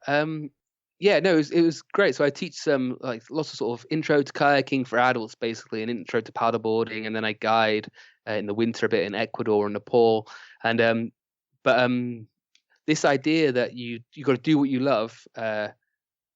Um, yeah, no, it was great. So I teach some like lots of sort of intro to kayaking for adults, basically, an intro to paddleboarding, and then I guide in the winter a bit in Ecuador and Nepal. And but this idea that you got to do what you love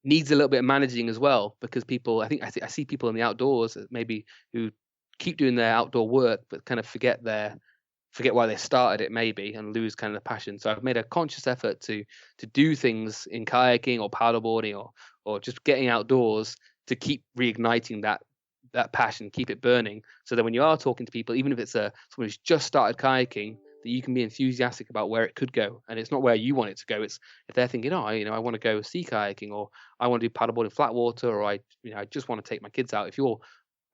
needs a little bit of managing as well, because people, I see people in the outdoors maybe who keep doing their outdoor work but kind of forget why they started it maybe, and lose kind of the passion. So I've made a conscious effort to do things in kayaking or paddleboarding or just getting outdoors to keep reigniting that passion, keep it burning, so that when you are talking to people, even if it's someone who's just started kayaking, that you can be enthusiastic about where it could go, and it's not where you want it to go. It's if they're thinking, oh, I want to go sea kayaking, or I want to do paddleboarding flat water, or I just want to take my kids out. If you're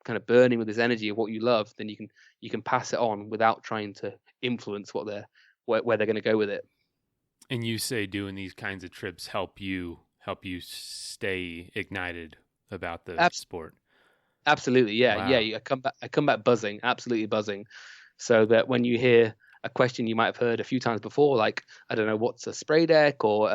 kind of burning with this energy of what you love, then you can pass it on without trying to influence where they're going to go with it. And you say doing these kinds of trips help you stay ignited about the sport. Absolutely, yeah, yeah. Wow. I come back buzzing, absolutely buzzing, so that when you hear a question you might have heard a few times before, like I don't know what's a spray deck, or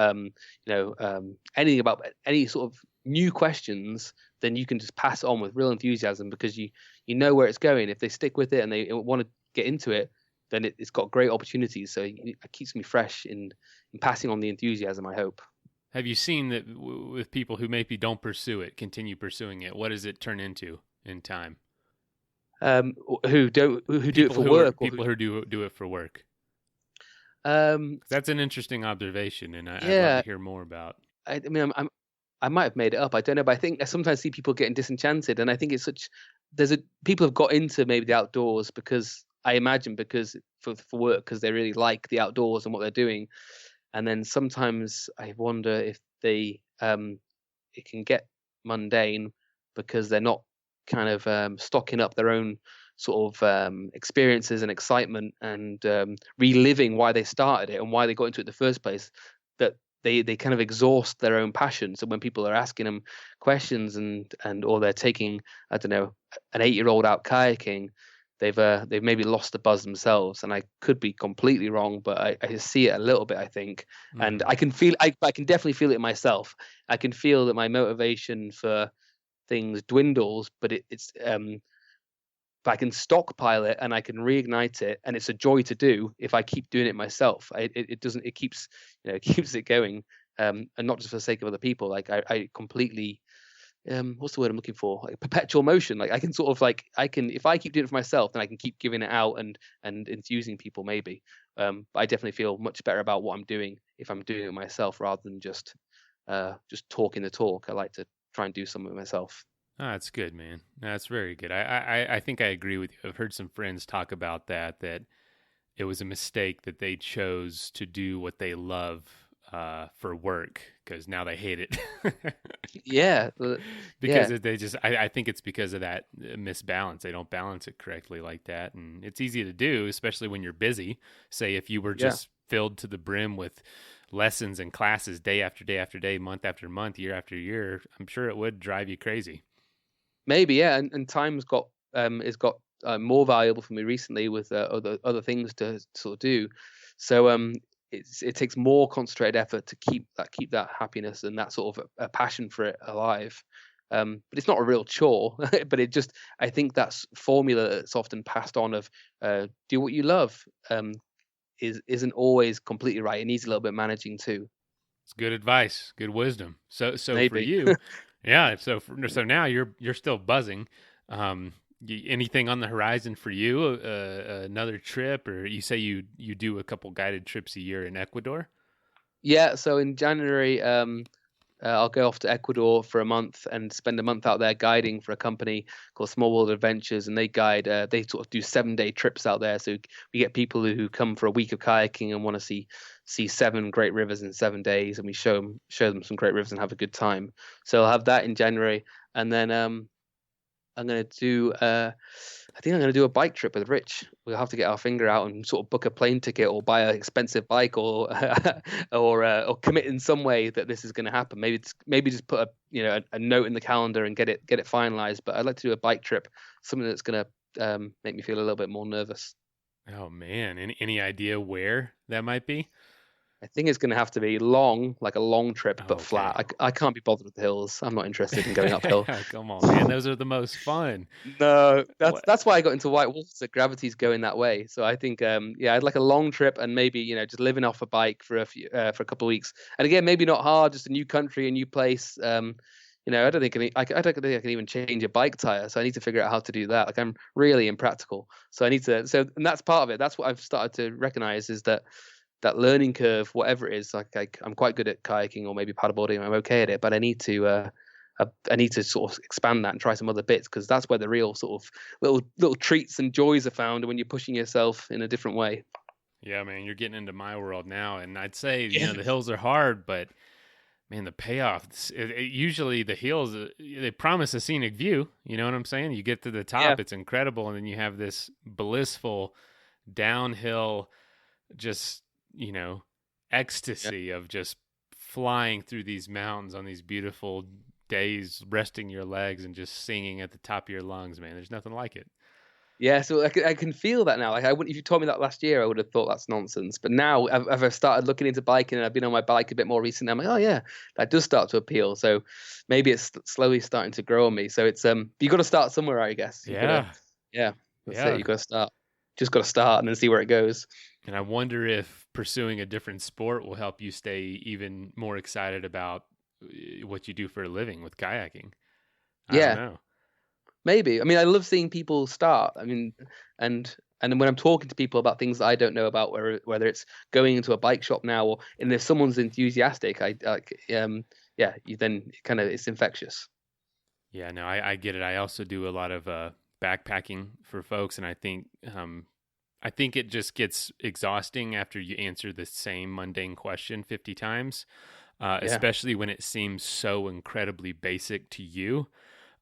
anything about any sort of new questions, then you can just pass it on with real enthusiasm, because you know where it's going. If they stick with it and they want to get into it, then it's got great opportunities. So it keeps me fresh in passing on the enthusiasm, I hope. Have you seen that with people who maybe don't pursue it, continue pursuing it? What does it turn into in time? Who do it for work, or people who do it for work? um, That's an interesting observation, and I'd love yeah. to hear more about. I mean, I might have made it up. I don't know, but I think I sometimes see people getting disenchanted, and I think it's such. People have got into maybe the outdoors because I imagine because for work, because they really like the outdoors and what they're doing, and then sometimes I wonder if it can get mundane because they're not kind of stocking up their own sort of experiences and excitement, and reliving why they started it and why they got into it in the first place. That they kind of exhaust their own passion. So when people are asking them questions, and or they're taking, I don't know, an 8-year-old out kayaking, they've maybe lost the buzz themselves. And I could be completely wrong, but I see it a little bit, I think. And I can definitely feel it myself. I can feel that my motivation for things dwindles, but it's if I can stockpile it and I can reignite it, and it's a joy to do if I keep doing it myself. It keeps it keeps it going, and not just for the sake of other people. Like I completely, what's the word I'm looking for? Like perpetual motion. Like I can sort of like if I keep doing it for myself, then I can keep giving it out and enthusing people maybe. But I definitely feel much better about what I'm doing if I'm doing it myself rather than just talking the talk. I like to try and do some of it myself. Oh, that's good, man. That's very good. I think I agree with you. I've heard some friends talk about that it was a mistake that they chose to do what they love for work because now they hate it. Yeah, Because yeah, they just, I think it's because of that misbalance. They don't balance it correctly like that. And it's easy to do, especially when you're busy. Say if you were yeah. just filled to the brim with lessons and classes day after day after day, month after month, year after year, I'm sure it would drive you crazy. Maybe, yeah, and time's got is got more valuable for me recently with other things to sort of do. So it takes more concentrated effort to keep that happiness and that sort of a passion for it alive. But it's not a real chore. But I think that's formula that's often passed on of do what you love isn't always completely right. It needs a little bit of managing too. It's good advice, good wisdom. So for Maybe. you, yeah. So now you're still buzzing. Anything on the horizon for you? Another trip, or you say you do a couple guided trips a year in Ecuador? Yeah, so in January, I'll go off to Ecuador for a month and spend a month out there guiding for a company called Small World Adventures, and they guide. They sort of do 7-day trips out there. So we get people who come for a week of kayaking and want to see 7 great rivers in 7 days, and we show them some great rivers and have a good time. So I'll have that in January, and then I'm gonna do. I think I'm gonna do a bike trip with Rich. We'll have to get our finger out and sort of book a plane ticket or buy an expensive bike or or commit in some way that this is going to happen. Maybe just put a note in the calendar and get it finalized. But I'd like to do a bike trip, something that's going to make me feel a little bit more nervous. Oh man, any idea where that might be? I think it's going to have to be long, like a long trip, but Okay. flat. I can't be bothered with the hills. I'm not interested in going uphill. Come on, man. Those are the most fun. No, What? that's why I got into whitewater. Gravity's going that way. So I think yeah, I'd like a long trip and maybe just living off a bike for a couple of weeks. And again, maybe not hard, just a new country, a new place. I don't think I don't think I can even change a bike tire. So I need to figure out how to do that. Like I'm really impractical. So I need to. So and that's part of it. That's what I've started to recognize is that learning curve, whatever it is. Like I'm quite good at kayaking or maybe paddleboarding. I'm okay at it, but I need to sort of expand that and try some other bits because that's where the real sort of little treats and joys are found when you're pushing yourself in a different way. Yeah, man, you're getting into my world now, and I'd say Yeah. the hills are hard, but man, the payoff. Usually the hills they promise a scenic view. You know what I'm saying? You get to the top, Yeah. it's incredible, and then you have this blissful downhill, just ecstasy of just flying through these mountains on these beautiful days, resting your legs and just singing at the top of your lungs, man. There's nothing like it. Yeah, so I can feel that now. Like I wouldn't, if you told me that last year, I would have thought that's nonsense. But now, I've started looking into biking, and I've been on my bike a bit more recently. I'm like, oh yeah, that does start to appeal. So maybe it's slowly starting to grow on me. So it's you got to start somewhere, I guess. Yeah, that's it. Yeah. You got to start. Just got to start and then see where it goes. And I wonder if pursuing a different sport will help you stay even more excited about what you do for a living with kayaking. I don't Yeah, know. maybe. I mean, I love seeing people start. I mean, and then when I'm talking to people about things that I don't know about, whether it's going into a bike shop now and if someone's enthusiastic, I like yeah, you then kind of it's infectious. Yeah, no, I get it. I also do a lot of backpacking for folks, and I think it just gets exhausting after you answer the same mundane question 50 times, Yeah, especially when it seems so incredibly basic to you,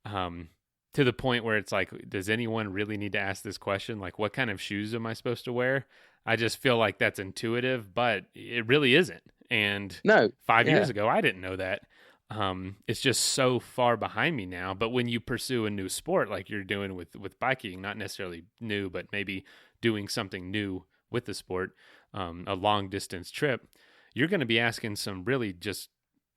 to the point where it's like, does anyone really need to ask this question? Like, what kind of shoes am I supposed to wear? I just feel like that's intuitive, but it really isn't. And no, 5 years yeah, ago, I didn't know that. It's just so far behind me now. But when you pursue a new sport like you're doing with biking, not necessarily new, but maybe doing something new with the sport, a long distance trip, you're going to be asking some really just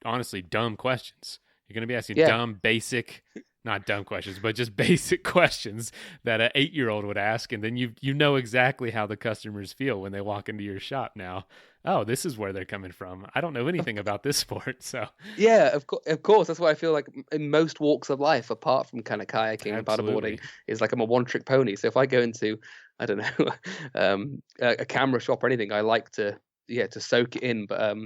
honestly dumb questions. You're going to be asking yeah. dumb, basic, not dumb questions, but just basic questions that an 8-year-old would ask. And then you know exactly how the customers feel when they walk into your shop now. Oh, this is where they're coming from. I don't know anything about this sport. So Yeah, of course. That's why I feel like in most walks of life, apart from kind of kayaking and paddleboarding, absolutely. is like I'm a one-trick pony. So if I go into, I don't know, a camera shop or anything, I like to soak it in. But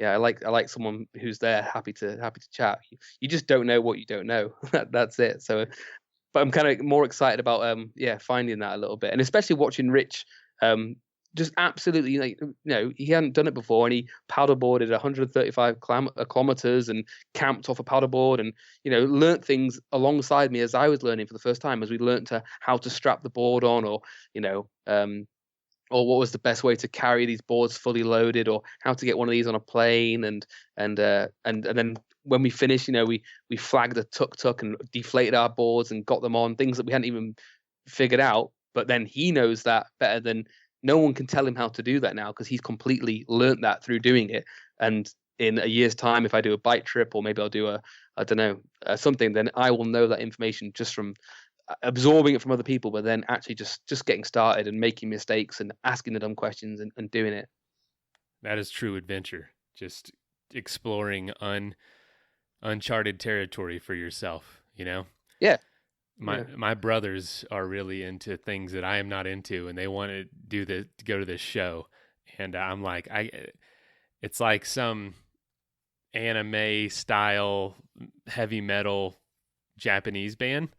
I like someone who's there, happy to chat. You just don't know what you don't know. That's it. So, but I'm kind of more excited about finding that a little bit, and especially watching Rich just absolutely, like, he hadn't done it before, and he paddleboarded 135 kilometers and camped off a paddleboard, and learnt things alongside me as I was learning for the first time, as we learnt how to strap the board on, or or what was the best way to carry these boards fully loaded, or how to get one of these on a plane, and then when we finished, we flagged a tuk-tuk and deflated our boards and got them on, things that we hadn't even figured out. But then he knows that better than no one can tell him how to do that now, because he's completely learnt that through doing it. And in a year's time, if I do a bike trip, or maybe I'll do something, then I will know that information just from absorbing it from other people, but then actually just getting started and making mistakes and asking the dumb questions and doing it. That is true adventure. Just exploring uncharted territory for yourself, Yeah. My brothers are really into things that I am not into, and they want to go to this show, and I'm like, it's like some anime style heavy metal Japanese band,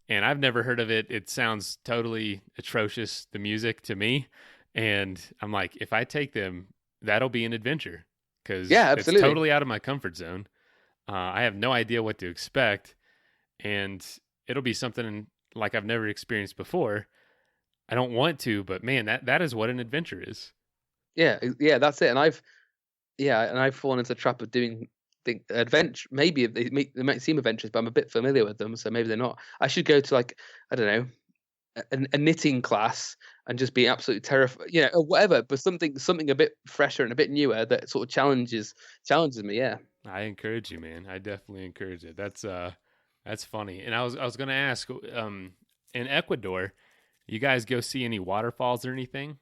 and I've never heard of it. It sounds totally atrocious, the music, to me, and I'm like, if I take them, that'll be an adventure, because it's totally out of my comfort zone. I have no idea what to expect, and it'll be something like I've never experienced before. I don't want to, but man, that is what an adventure is. Yeah, that's it. And I've fallen into the trap of doing adventure. Maybe they might seem adventurous, but I'm a bit familiar with them, so maybe they're not. I should go to, like, I don't know, a knitting class and just be absolutely terrified, or whatever. But something a bit fresher and a bit newer that sort of challenges me. Yeah, I encourage you, man. I definitely encourage it. That's funny. And I was going to ask, in Ecuador, you guys go see any waterfalls or anything?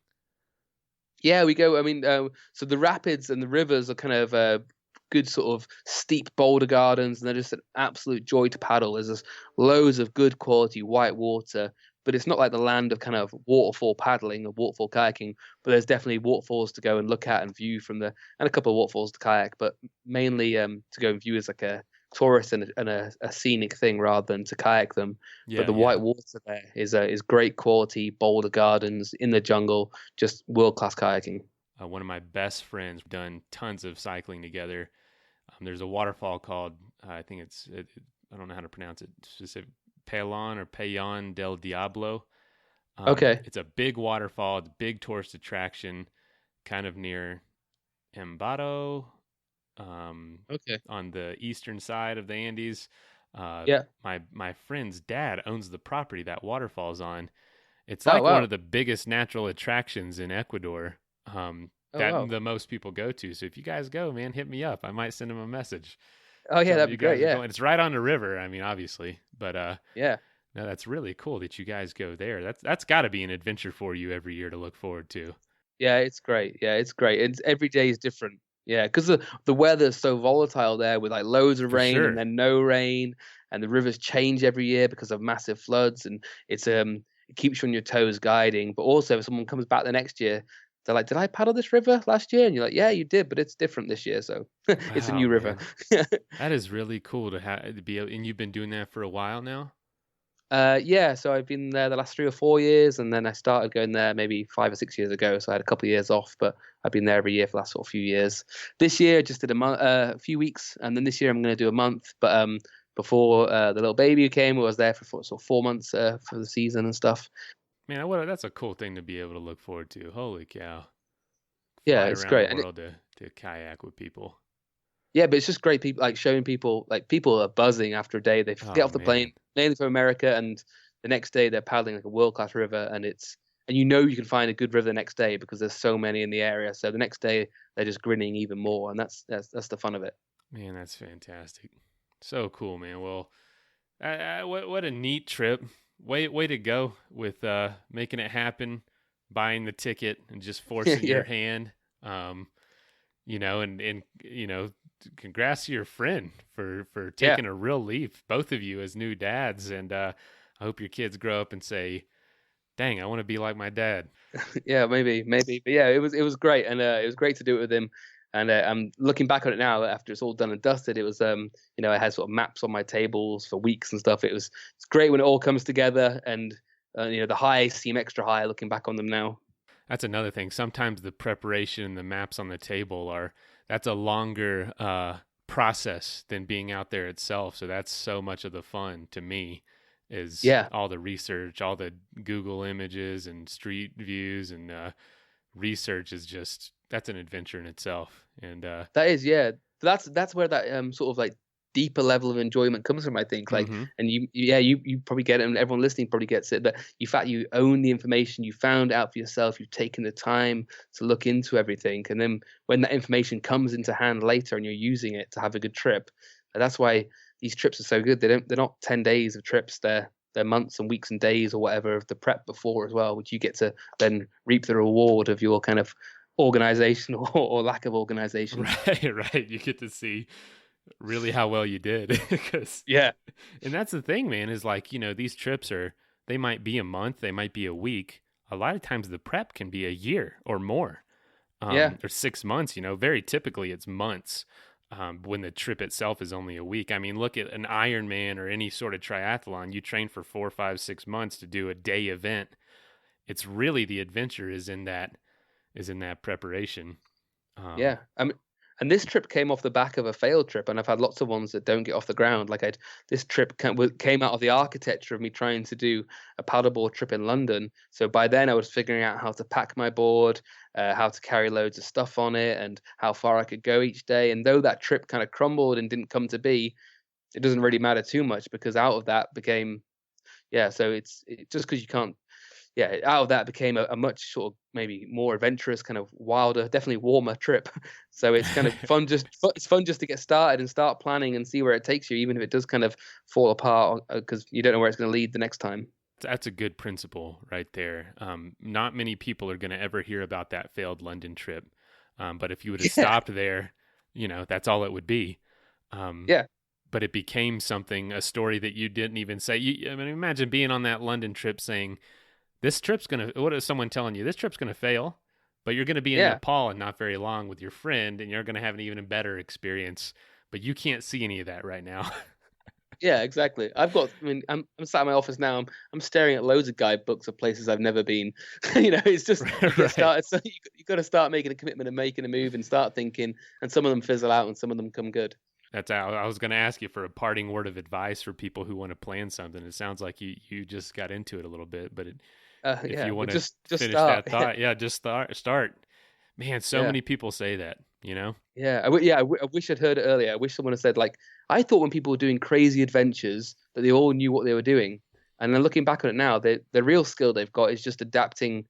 Yeah, we go. I mean, so the rapids and the rivers are kind of good sort of steep boulder gardens, and they're just an absolute joy to paddle. There's just loads of good quality white water, but it's not like the land of kind of waterfall paddling or waterfall kayaking. But there's definitely waterfalls to go and look at and view and a couple of waterfalls to kayak, but mainly to go and view as like a tourist and a scenic thing rather than to kayak them. But the white water there is great quality boulder gardens in the jungle, just world-class kayaking. One of my best friends done tons of cycling together. There's a waterfall called I don't know how to pronounce it, specific Payon del Diablo. Okay, it's a big waterfall, it's a big tourist attraction, kind of near Ambato. On the eastern side of the Andes. My friend's dad owns the property that waterfall's on. It's like one of the biggest natural attractions in Ecuador. The most people go to. So if you guys go, man, hit me up. I might send him a message. Oh yeah, that'd be great. Yeah, it's right on the river. I mean, obviously, but no, that's really cool that you guys go there. That's got to be an adventure for you every year to look forward to. Yeah, it's great. And every day is different. Yeah, because the weather's so volatile there, with like loads of rain and then no rain, and the rivers change every year because of massive floods, and it keeps you on your toes guiding. But also, if someone comes back the next year, they're like, "Did I paddle this river last year?" And you're like, "Yeah, you did, but it's different this year, so it's a new river." That is really cool to be able, and you've been doing that for a while now. Yeah, so I've been there the last 3 or 4 years, and then I started going there maybe 5 or 6 years ago. So I had a couple of years off, but I've been there every year for the last sort of few years. This year I just did a few weeks, and then this year I'm going to do a month. But before the little baby came, I was there for sort of 4 months for the season and stuff. Man, that's a cool thing to be able to look forward to. Holy cow! Yeah, it's great. The world to kayak with people. Yeah, but it's just great. People like showing people, like people are buzzing after a day. They get off the plane, mainly from America, and the next day they're paddling like a world-class river, and you can find a good river the next day because there's so many in the area. So the next day they're just grinning even more, and that's the fun of it. Man, that's fantastic. So cool, man. Well, what a neat trip. Way to go with making it happen, buying the ticket, and just forcing your hand. And congrats to your friend for taking a real leap, both of you as new dads, and I hope your kids grow up and say, dang, I want to be like my dad. Yeah, maybe, but yeah, it was great, and it was great to do it with him. And I'm looking back on it now after it's all done and dusted. It was, I had sort of maps on my tables for weeks and stuff. It's great when it all comes together, and the highs seem extra high looking back on them now. That's another thing. Sometimes the preparation and the maps on the table that's a longer process than being out there itself. So that's so much of the fun to me, is all the research, all the Google images and street views and research is that's an adventure in itself. And that is, that's where that sort of like deeper level of enjoyment comes from, I think. Like, and you probably get it, and everyone listening probably gets it, that in fact you own the information, you found out for yourself, you've taken the time to look into everything, and then when that information comes into hand later and you're using it to have a good trip, that's why these trips are so good. They're not 10 days of trips, they're months and weeks and days or whatever of the prep before as well, which you get to then reap the reward of your kind of organization or lack of organization. Right. You get to see really how well you did. And that's the thing, man, is like, these trips they might be a month, they might be a week. A lot of times the prep can be a year or more, or 6 months. Very typically it's months, when the trip itself is only a week. I mean, look at an Ironman or any sort of triathlon. You train for 4, 5, 6 months to do a day event. It's really, the adventure is in that preparation. And this trip came off the back of a failed trip, and I've had lots of ones that don't get off the ground. Like this trip came out of the architecture of me trying to do a paddleboard trip in London. So by then I was figuring out how to pack my board, how to carry loads of stuff on it, and how far I could go each day. And though that trip kind of crumbled and didn't come to be, it doesn't really matter too much, because out of that became, so it's just because you can't, out of that became a much sort of maybe more adventurous, kind of wilder, definitely warmer trip. So it's kind of fun. It's fun just to get started and start planning and see where it takes you, even if it does kind of fall apart, because you don't know where it's going to lead the next time. That's a good principle right there. Not many people are going to ever hear about that failed London trip. But if you would have stopped there, that's all it would be. But it became a story that you didn't even say. Imagine being on that London trip saying, this trip's what is someone telling you? This trip's going to fail, but you're going to be in Nepal and not very long with your friend, and you're going to have an even better experience, but you can't see any of that right now. Yeah, exactly. I'm sat in my office now. I'm staring at loads of guidebooks of places I've never been. It's just so you got to start making a commitment and making a move and start thinking, and some of them fizzle out and some of them come good. That's how I was going to ask you for a parting word of advice for people who want to plan something. It sounds like you just got into it a little bit, but if you want to just finish start. that thought, just start. Man, so many people say that, I wish I'd heard it earlier. I wish someone had said, like, I thought when people were doing crazy adventures that they all knew what they were doing. And then looking back on it now, the real skill they've got is just adapting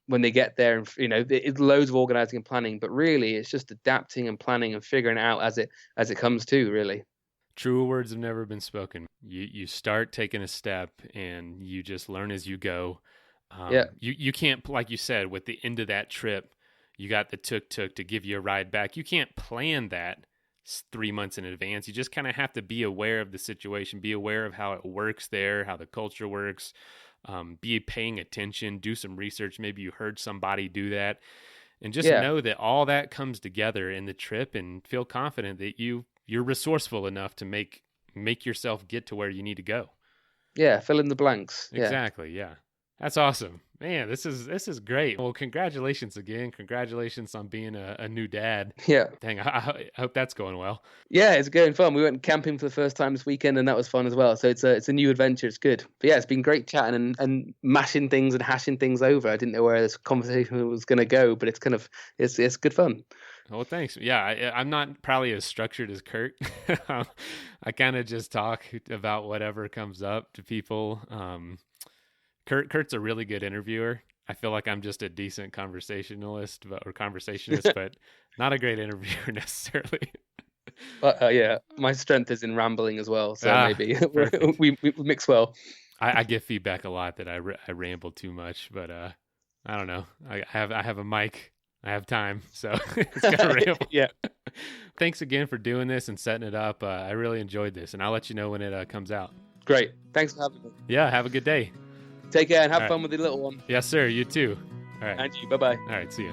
when they get there. And, it's loads of organizing and planning, but really it's just adapting and planning and figuring it out as it comes to, really. Truer words have never been spoken. You start taking a step and you just learn as you go. You can't, like you said, with the end of that trip, you got the tuk-tuk to give you a ride back. You can't plan that 3 months in advance. You just kind of have to be aware of the situation, be aware of how it works there, how the culture works, be paying attention, do some research. Maybe you heard somebody do that, and just know that all that comes together in the trip, and feel confident that you're resourceful enough to make yourself get to where you need to go. Yeah, fill in the blanks. Exactly. Yeah. That's awesome, man. This is great. Well, congratulations again. Congratulations on being a new dad. Yeah. Dang, I hope that's going well. Yeah, it's going fun. We went camping for the first time this weekend, and that was fun as well. So it's a new adventure. It's good. But yeah, it's been great chatting and mashing things and hashing things over. I didn't know where this conversation was going to go, but it's good fun. Well, thanks. Yeah, I'm not probably as structured as Kurt. I kind of just talk about whatever comes up to people. Kurt's a really good interviewer. I feel like I'm just a decent conversationalist, but not a great interviewer necessarily. But my strength is in rambling as well, so maybe we mix well. I get feedback a lot that I ramble too much, but I don't know. I have a mic. I have time, so it's gotta ramble. Yeah. Thanks again for doing this and setting it up. I really enjoyed this, and I'll let you know when it comes out. Great. Thanks for having me. Yeah. Have a good day. Take care and have fun with the little one. Yes, sir. You too. All right. And you. Bye-bye. All right. See ya.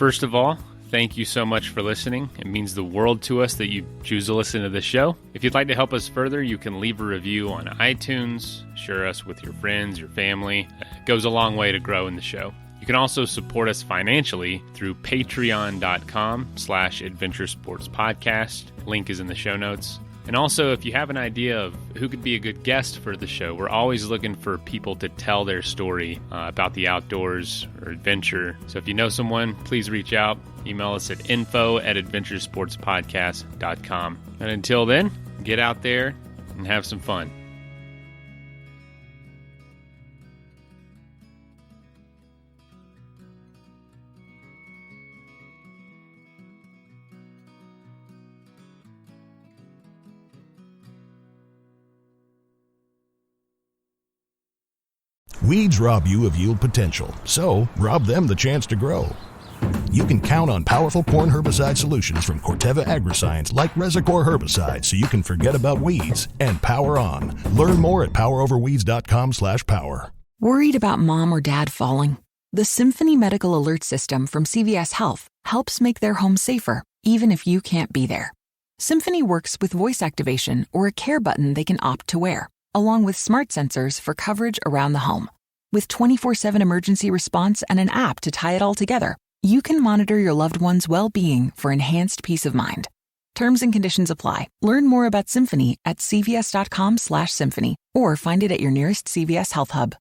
First of all, thank you so much for listening. It means the world to us that you choose to listen to the show. If you'd like to help us further, you can leave a review on iTunes, share us with your friends, your family. It goes a long way to growing the show. You can also support us financially through patreon.com/adventuresportspodcast. Link is in the show notes. And also, if you have an idea of who could be a good guest for the show, we're always looking for people to tell their story about the outdoors or adventure. So if you know someone, please reach out. Email us at info@adventuresportspodcast.com. And until then, get out there and have some fun. Weeds rob you of yield potential, so rob them the chance to grow. You can count on powerful corn herbicide solutions from Corteva Agriscience like Resicor herbicide so you can forget about weeds and power on. Learn more at poweroverweeds.com/power. Worried about mom or dad falling? The Symphony Medical Alert System from CVS Health helps make their home safer, even if you can't be there. Symphony works with voice activation or a care button they can opt to wear, along with smart sensors for coverage around the home. With 24/7 emergency response and an app to tie it all together, you can monitor your loved one's well-being for enhanced peace of mind. Terms and conditions apply. Learn more about Symphony at cvs.com/symphony or find it at your nearest CVS Health Hub.